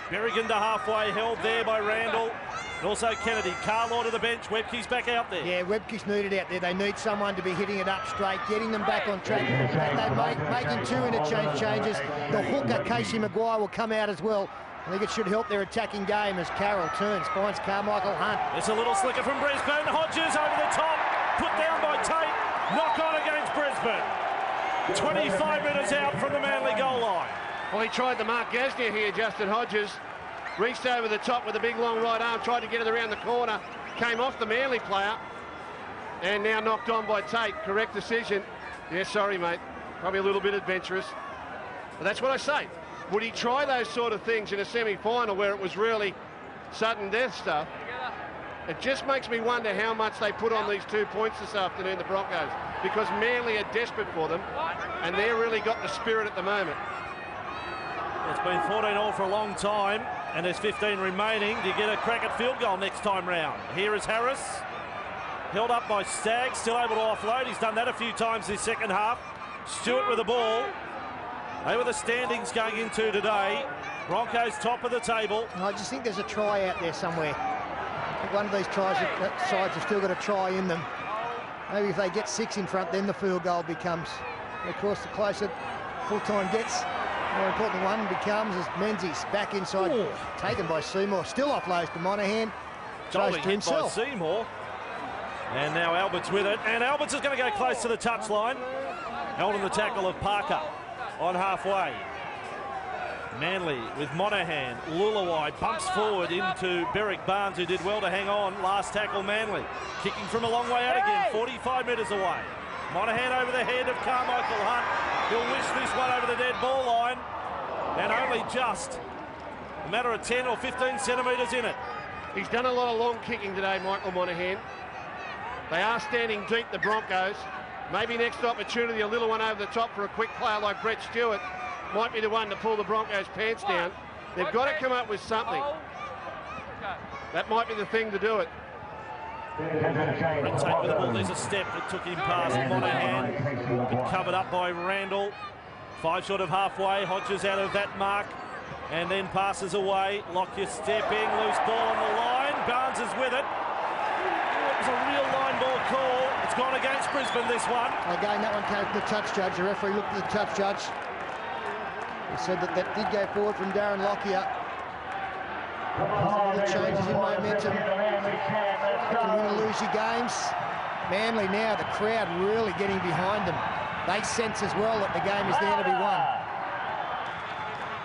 Berrigan to halfway, held there by Randall. And also Kennedy. Carlaw to the bench. Webke's back out there. Yeah, Webke's needed out there. They need someone to be hitting it up straight, getting them back on track. They're making 2 interchange changes. The hooker, Casey Maguire, will come out as well. I think it should help their attacking game as Carroll turns, finds Carmichael Hunt. It's a little slicker from Brisbane. Hodges over the top. Put down by Tate. Knock on against Brisbane. 25 metres out from the Manly goal line. Well, he tried to mark Gasnier here, Justin Hodges. Reached over the top with a big long right arm, tried to get it around the corner. Came off the Manly player. And now knocked on by Tate. Correct decision. Yeah, sorry, mate. Probably a little bit adventurous. But that's what I say. Would he try those sort of things in a semi-final where it was really sudden death stuff? It just makes me wonder how much they put on these 2 points this afternoon, the Broncos, because Manly are desperate for them, and they've really got the spirit at the moment. It's been 14-all for a long time, and there's 15 remaining. Do you get a crack at field goal next time round? Here is Harris, held up by Stagg, still able to offload. He's done that a few times this second half. Stewart with the ball. They were the standings going into today. Broncos top of the table. I just think there's a try out there somewhere. I think one of these sides have still got a try in them. Maybe if they get 6 in front, then the field goal becomes. And of course, the closer full-time gets, the more important one becomes as Menzies back inside, taken by Seymour. Still offloads to Monahan. Throws to himself. By Seymour. And now Albert's with it. And Albert's is going to go close to the touchline. Held in the tackle of Parker on halfway. Manly with Monahan. Lulawai bumps forward into Berrick Barnes, who did well to hang on. Last tackle Manly. Kicking from a long way out again, 45 metres away. Monahan over the head of Carmichael Hunt. He'll wish this one over the dead ball line. And only just a matter of 10 or 15 centimetres in it. He's done a lot of long kicking today, Michael Monahan. They are standing deep, the Broncos. Maybe next opportunity, a little one over the top for a quick player like Brett Stewart might be the one to pull the Broncos' pants down. They've got to come up with something. That might be the thing to do it. Brett Tate with the ball. There's a step that took him past Monahan. But covered up by Randall. 5 short of halfway. Hodges out of that mark. And then passes away. Lockyer stepping. Loose ball on the line. Barnes is with it. It was a real line ball call. It's gone against Brisbane, this one. Again, that one came from the touch judge. The referee looked at the touch judge. He said that did go forward from Darren Lockyer. The changes in momentum. You can win or lose your games. Manly now, the crowd really getting behind them. They sense as well that the game is there to be won.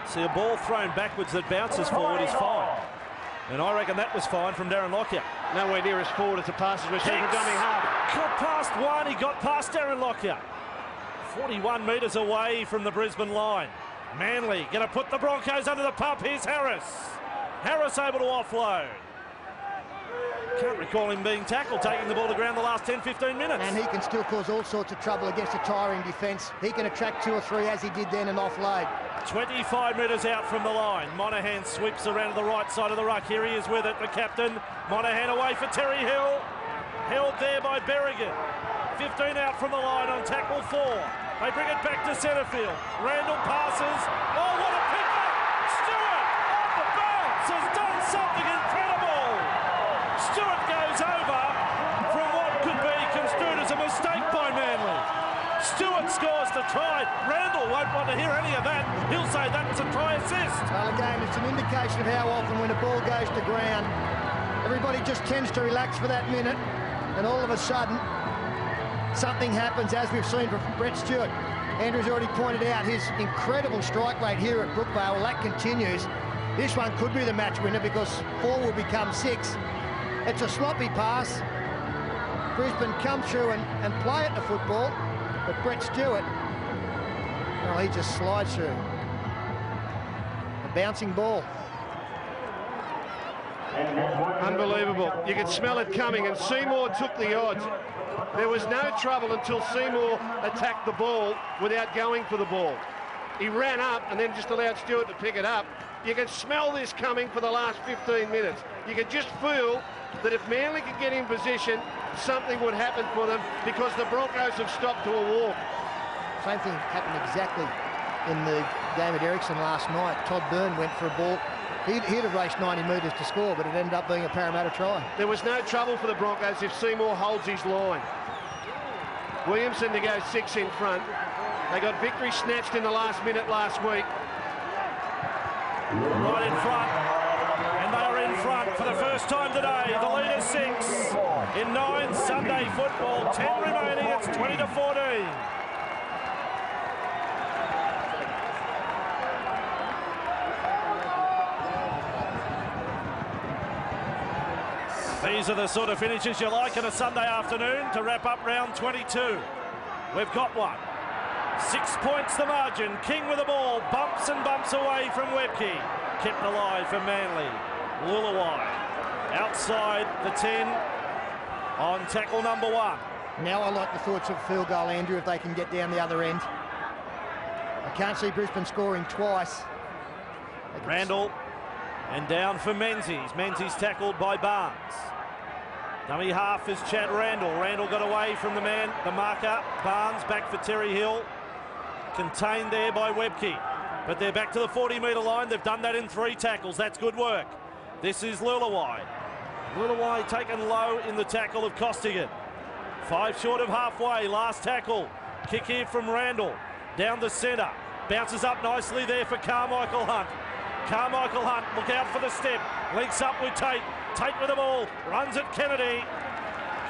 See, a ball thrown backwards that bounces forward is fine. And I reckon that was fine from Darren Lockyer. Nowhere near as forward as the passes we're seeing from dummy half. Got past one, he got past Darren Lockyer. 41 metres away from the Brisbane line. Manly going to put the Broncos under the pump. Here's Harris. Harris able to offload. Can't recall him being tackled, taking the ball to ground the last 10-15 minutes. And he can still cause all sorts of trouble against a tiring defence. He can attract 2 or 3 as he did then and offload. 25 metres out from the line. Monahan sweeps around to the right side of the ruck. Here he is with it, the captain. Monahan away for Terry Hill. Held there by Berrigan. 15 out from the line on tackle 4. They bring it back to centre field. Randall passes. Oh, what a pick-up! Stewart on the bounce has done something incredible. Stewart goes over from what could be construed as a mistake by Manly. Stewart scores the try. Randall won't want to hear any of that. He'll say that's a try assist. Well, again, it's an indication of how often when a ball goes to ground, everybody just tends to relax for that minute, and all of a sudden, something happens, as we've seen from Brett Stewart. Andrew's already pointed out his incredible strike rate here at Brookvale. Well, that continues. This one could be the match winner because 4 will become 6. It's a sloppy pass. Brisbane come through and play at the football, but Brett Stewart, well, he just slides through. A bouncing ball. Unbelievable. You could smell it coming, and Seymour took the odds. There was no trouble until Seymour attacked the ball without going for the ball. He ran up and then just allowed Stewart to pick it up. You can smell this coming for the last 15 minutes. You can just feel that if Manly could get in position, something would happen for them because the Broncos have stopped to a walk. Same thing happened exactly in the game at Ericsson last night. Todd Byrne went for a ball. He'd have raced 90 metres to score, but it ended up being a Parramatta try. There was no trouble for the Broncos if Seymour holds his line. Williamson to go 6 in front. They got victory snatched in the last minute last week. Right in front, and they are in front for the first time today. The lead is 6 in 9 Sunday football. 10 remaining. It's 20-14. These are the sort of finishes you like on a Sunday afternoon to wrap up round 22. We've got one. 6 points the margin. King with the ball. Bumps and bumps away from Webke. Kept alive for Manly. Lulawai outside the 10 on tackle number 1. Now I like the thoughts of field goal, Andrew, if they can get down the other end. I can't see Brisbane scoring twice. Randall and down for Menzies. Menzies tackled by Barnes. Dummy half is Chad Randall. Randall got away from the man, the marker. Barnes back for Terry Hill. Contained there by Webke. But they're back to the 40-metre line. They've done that in 3 tackles. That's good work. This is Lulawai. Lulawai taken low in the tackle of Costigan. 5 short of halfway. Last tackle. Kick here from Randall. Down the centre. Bounces up nicely there for Carmichael Hunt. Carmichael Hunt, look out for the step. Links up with Tate. Tate with the ball. Runs at Kennedy.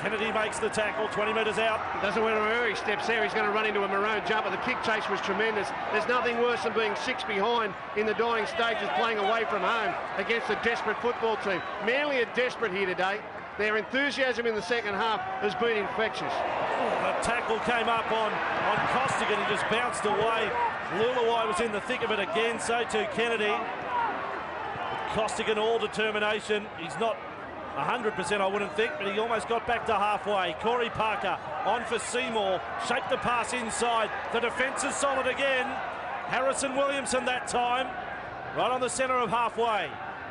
Kennedy makes the tackle, 20 metres out. Doesn't matter where he steps there, he's going to run into a maroon jumper. The kick chase was tremendous. There's nothing worse than being 6 behind in the dying stages, playing away from home against a desperate football team. Manly are desperate here today. Their enthusiasm in the second half has been infectious. The tackle came up on Costigan. He just bounced away. Lulawai was in the thick of it again, so too Kennedy. Costigan all determination. He's not 100%, I wouldn't think, but he almost got back to halfway. Corey Parker on for Seymour. Shaped the pass inside. The defence is solid again. Harrison Williamson that time. Right on the centre of halfway.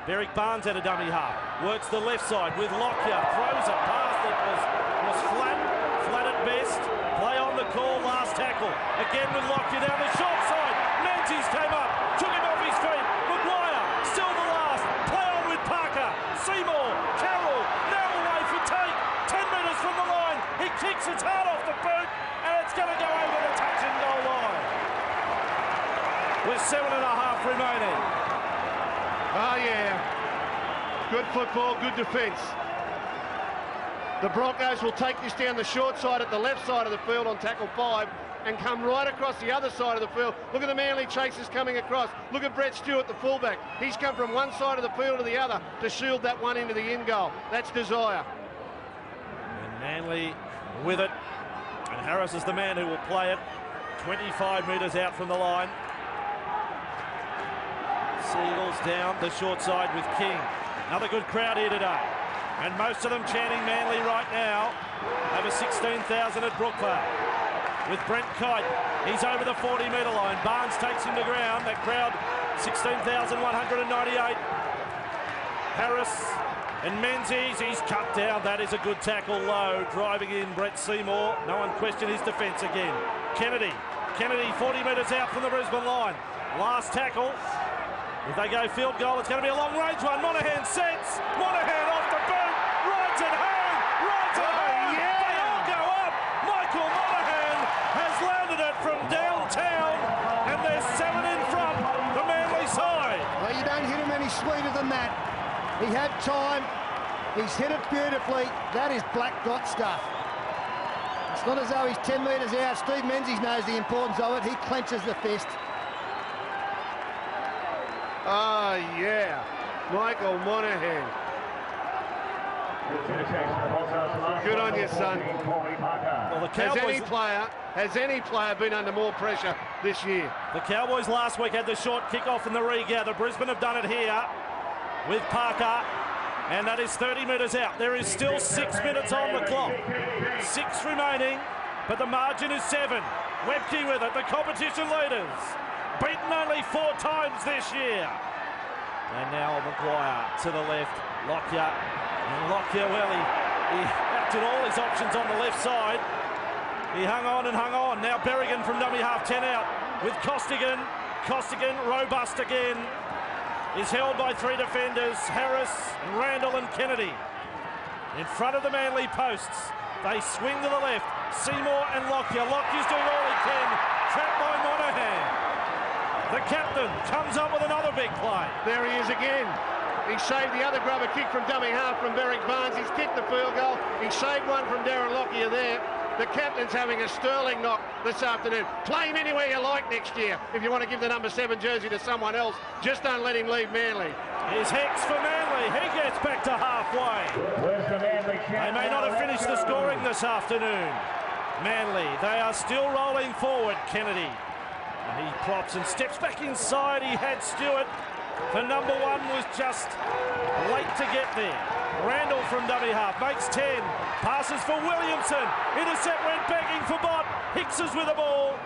Berrick Barnes had a dummy half. Works the left side with Lockyer. Throws a pass that was flat at best. Play on the call, last tackle. Again with Lockyer down the short side. Menzies came up, took him off his feet. Maguire, still the last. Play on with Parker. Seymour, Carroll, now away for Tate. 10 metres from the line. He kicks it hard off the boot, and it's going to go over the touch and goal line. With 7.5 remaining. Oh, yeah. Good football, good defence. The Broncos will take this down the short side at the left side of the field on tackle 5 and come right across the other side of the field. Look at the Manly chasers coming across. Look at Brett Stewart, the fullback. He's come from one side of the field to the other to shield that one into the in goal. That's desire. And Manly with it. And Harris is the man who will play it. 25 metres out from the line. Seagulls down the short side with King. Another good crowd here today. And most of them chanting Manly right now. Over 16,000 at Brookvale. With Brent Kite. He's over the 40-metre line. Barnes takes him to ground. That crowd, 16,198. Harris and Menzies. He's cut down. That is a good tackle low. Driving in Brett Seymour. No one questioned his defence again. Kennedy 40 metres out from the Brisbane line. Last tackle. If they go field goal, it's going to be a long-range one. Monahan sets. Monahan off the boot. Rides it home. Rides it home. Yeah. They all go up. Michael Monahan has landed it from downtown, and they're 7 in front, the Manly side. Well, you don't hit him any sweeter than that. He had time. He's hit it beautifully. That is black dot stuff. It's not as though he's 10 metres out. Steve Menzies knows the importance of it. He clenches the fist. Oh, yeah. Michael Monahan. Good on you, son. Well, the Has any player been under more pressure this year? The Cowboys last week had the short kick-off and the regather. Brisbane have done it here with Parker, and that is 30 metres out. There is still 6 minutes on the clock. 6 remaining, but the margin is 7. Webke with it, the competition leaders. Beaten only 4 times this year. And now Maguire to the left. Lockyer. And Lockyer, well, he acted all his options on the left side. He hung on and hung on. Now Berrigan from dummy half 10 out with Costigan. Costigan, robust again, is held by 3 defenders, Harris, Randall and Kennedy. In front of the Manly posts, they swing to the left, Seymour and Lockyer. Lockyer's doing all he can, trapped by Monahan. The captain comes up with another big play. There he is again. He saved the other grubber kick from dummy half from Berwick Barnes. He's kicked the field goal. He saved one from Darren Lockyer there. The captain's having a sterling knock this afternoon. Play him anywhere you like next year. If you want to give the number 7 jersey to someone else, just don't let him leave Manly. Here's Hicks for Manly. He gets back to halfway. They may not have finished the scoring this afternoon. Manly, they are still rolling forward, Kennedy. And he props and steps back inside. He had Stewart. The number 1 was just late to get there. Randall from dummy half makes 10. Passes for Williamson. Intercept went begging for Bott. Hicks is with the ball.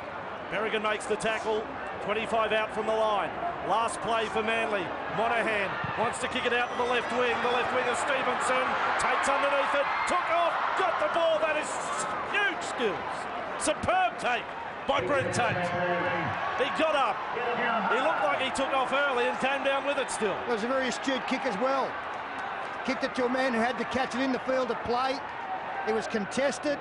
Berrigan makes the tackle. 25 out from the line. Last play for Manly. Monahan wants to kick it out to the left wing. The left winger Stevenson takes underneath it. Took off. Got the ball. That is huge skills. Superb take by Brent Tate. He got up. He looked like he took off early and came down with it still. It was a very astute kick as well. Kicked it to a man who had to catch it in the field of play. It was contested.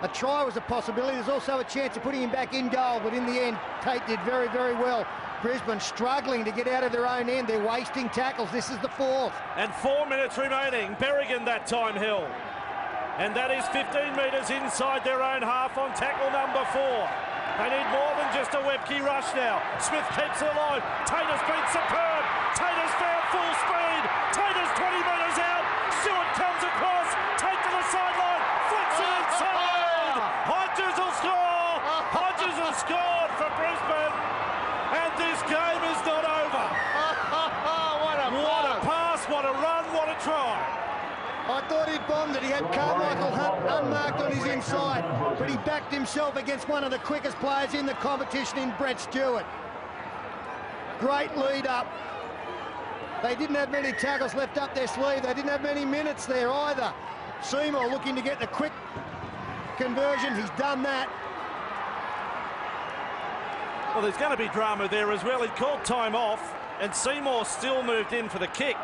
A try was a possibility. There's also a chance of putting him back in goal, but in the end, Tate did very, very well. Brisbane struggling to get out of their own end. They're wasting tackles. This is the 4th. And 4 minutes remaining. Berrigan that time held. And that is 15 metres inside their own half on tackle number 4. They need more than just a Webke rush now. Smith keeps it alive. Tate has been superb. Tate has found full speed. Tate is 20 metres out. Stewart comes across. Tate to the sideline. Flicks it inside. Hodges will score. Hodges has scored for Brisbane. And this game is not over. What a pass, what a run, what a try. I thought he'd bombed it. He had Carmichael Hunt unmarked on his inside, but he backed himself against one of the quickest players in the competition in Brett Stewart. Great lead up. They didn't have many tackles left up their sleeve. They didn't have many minutes there either. Seymour looking to get the quick conversion. He's done that. Well, there's going to be drama there as well. He called time off, and Seymour still moved in for the kick.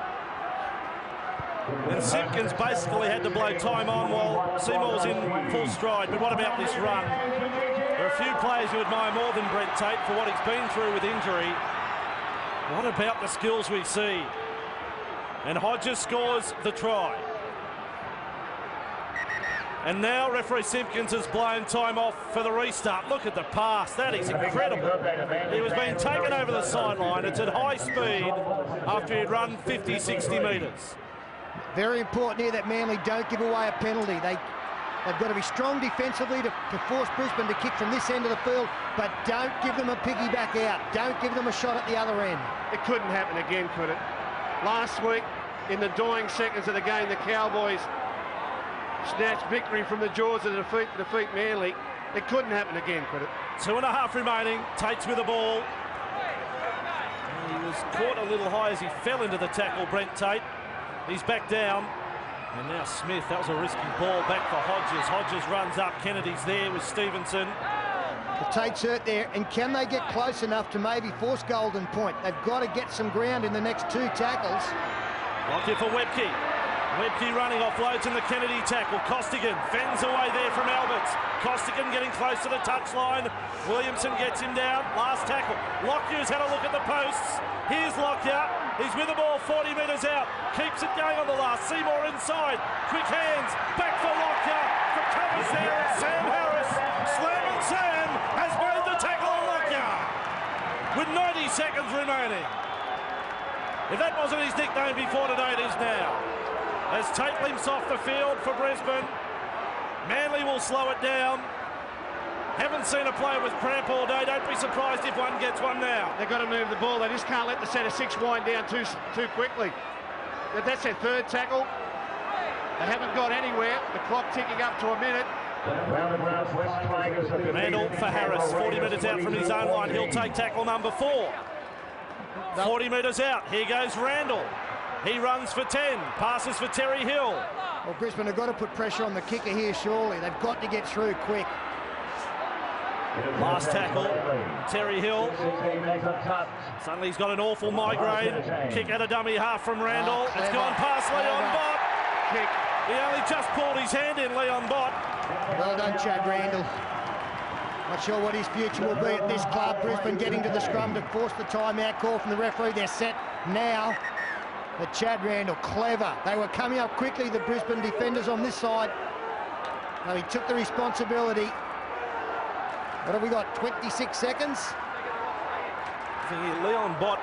And Simpkins basically had to blow time on while Seymour's in full stride. But what about this run? There are a few players who admire more than Brent Tate for what he's been through with injury. What about the skills we see? And Hodges scores the try. And now referee Simpkins has blown time off for the restart. Look at the pass. That is incredible. He was being taken over the sideline. It's at high speed after he'd run 50, 60 metres. Very important here that Manly don't give away a penalty. They've got to be strong defensively to force Brisbane to kick from this end of the field, but don't give them a piggyback out. Don't give them a shot at the other end. It couldn't happen again, could it? Last week, in the dying seconds of the game, the Cowboys snatched victory from the jaws of defeat Manly. It couldn't happen again, could it? 2.5 remaining. Tate's with the ball. He was caught a little high as he fell into the tackle, Brent Tate. He's back down. And now Smith, that was a risky ball back for Hodges. Hodges runs up. Kennedy's there with Stevenson. The Tate's hurt there, and can they get close enough to maybe force Golden Point? They've got to get some ground in the next 2 tackles. Lockyer for Webke. Webke running, offloads in the Kennedy tackle. Costigan fends away there from Alberts. Costigan getting close to the touchline. Williamson gets him down. Last tackle. Lockyer's had a look at the posts. Here's Lockyer. He's with the ball 40 metres out. Keeps it going on the last. Seymour inside. Quick hands. Back for Lockyer. For covers there. And Sam Harris. Slam and Sam has made the tackle on Lockyer. With 90 seconds remaining. If that wasn't his nickname before today, it is now. As Tate limps off the field for Brisbane. Manly will slow it down. Haven't seen a player with cramp all day. Don't be surprised if one gets one now. They've got to move the ball. They just can't let the centre 6 wind down too quickly. That's their 3rd tackle. They haven't got anywhere. The clock ticking up to a minute. Randall for Harris. 40 metres out from his own line. He'll take tackle number 4. 40 metres out. Here goes Randall. He runs for 10. Passes for Terry Hill. Well, Brisbane have got to put pressure on the kicker here, surely. They've got to get through quick. Last tackle, Terry Hill. Suddenly he's got an awful migraine. Kick at a dummy half from Randall. It's gone past Leon Bott. Kick. He only just pulled his hand in, Leon Bott. Well done, Chad Randall. Not sure what his future will be at this club. Brisbane getting to the scrum to force the timeout call from the referee. They're set now. But Chad Randall, clever. They were coming up quickly, the Brisbane defenders on this side. Now he took the responsibility. What have we got, 26 seconds? I think Leon Bott,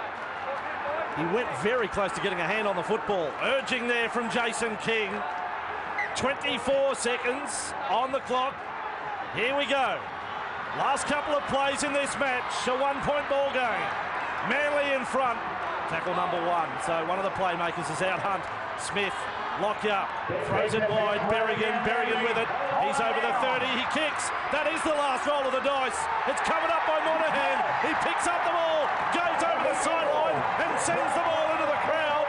he went very close to getting a hand on the football. Urging there from Jason King. 24 seconds on the clock. Here we go. Last couple of plays in this match, a one-point ball game. Manly in front. Tackle number 1. So one of the playmakers is out. Hunt. Smith. Lockyer. Throws it wide. Berrigan with it. He's over the 30. He kicks. That is the last roll of the dice. It's covered up by Monahan. He picks up the ball. Goes over the sideline and sends the ball into the crowd.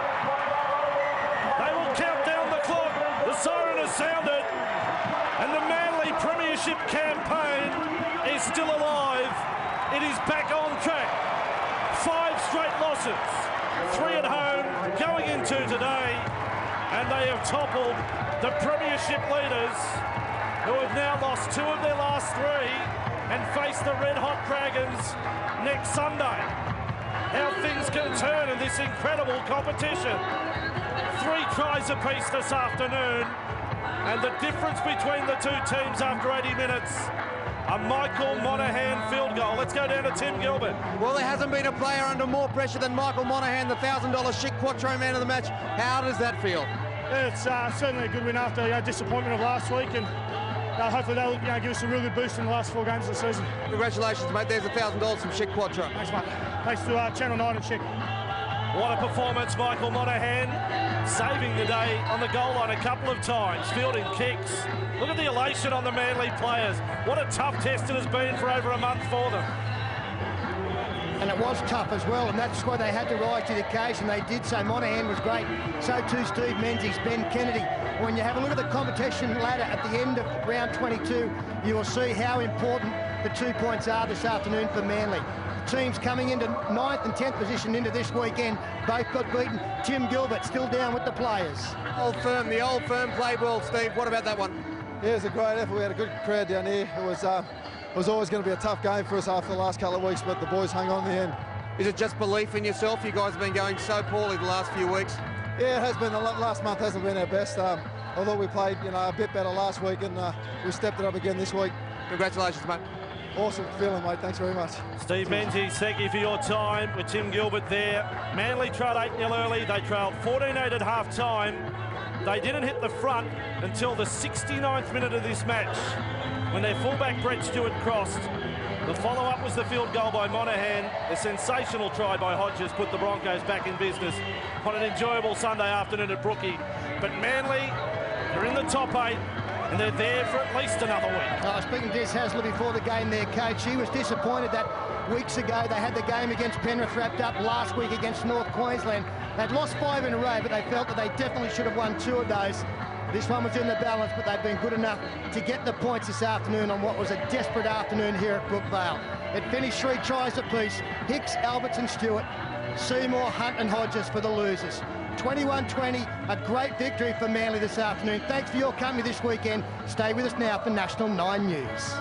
They will count down the clock. The siren has sounded. And the Manly Premiership campaign is still alive. It is back on track. 5 straight losses. 3 at home going into today. And they have toppled the Premiership leaders, who have now lost 2 of their last 3 and face the red-hot Dragons next Sunday. How things can turn in this incredible competition. 3 tries apiece this afternoon, and the difference between the 2 teams after 80 minutes, a Michael Monahan field goal. Let's go down to Tim Gilbert. Well, there hasn't been a player under more pressure than Michael Monahan, the $1,000 Chic Quattro man of the match. How does that feel? Yeah, it's certainly a good win after disappointment of last week, and hopefully they'll give us a real good boost in the last 4 games of the season. Congratulations, mate. There's $1,000 from Chic Quattro. Thanks, mate. Thanks to Channel 9 and Chic. What a performance, Michael Monahan, saving the day on the goal line a couple of times, fielding kicks. Look at the elation on the Manly players. What a tough test it has been for over a month for them. And it was tough as well, and that's why they had to rise to the occasion. They did so. Monahan was great. So too Steve Menzies, Ben Kennedy. When you have a look at the competition ladder at the end of round 22, you will see how important the 2 points are this afternoon for Manly. Teams coming into 9th and 10th position into this weekend, both got beaten. Tim Gilbert still down with the players. The old firm played well, Steve. What about that one? Yeah, it was a great effort. We had a good crowd down here. It was always going to be a tough game for us after the last couple of weeks, but the boys hung on in the end. Is it just belief in yourself? You guys have been going so poorly the last few weeks. Yeah, it has been. The last month hasn't been our best. Although we played, a bit better last week, and we stepped it up again this week. Congratulations, mate. Awesome feeling, mate. Thanks very much. Steve Menzies, thank you for your time with Tim Gilbert there. Manly trailed 8-0 early. They trailed 14-8 at half-time. They didn't hit the front until the 69th minute of this match, when their fullback Brett Stewart crossed. The follow-up was the field goal by Monahan. The sensational try by Hodges put the Broncos back in business on an enjoyable Sunday afternoon at Brookie. But Manly, they're in the top 8, and they're there for at least another week. Speaking to Des Hasler before the game there, coach, he was disappointed that weeks ago they had the game against Penrith wrapped up, last week against North Queensland. They'd lost 5 in a row, but they felt that they definitely should have won 2 of those. This one was in the balance, but they've been good enough to get the points this afternoon on what was a desperate afternoon here at Brookvale. It finished 3 tries apiece. Hicks, Alberts and Stewart, Seymour, Hunt and Hodges for the losers. 21-20, a great victory for Manly this afternoon. Thanks for your company this weekend. Stay with us now for National 9 News.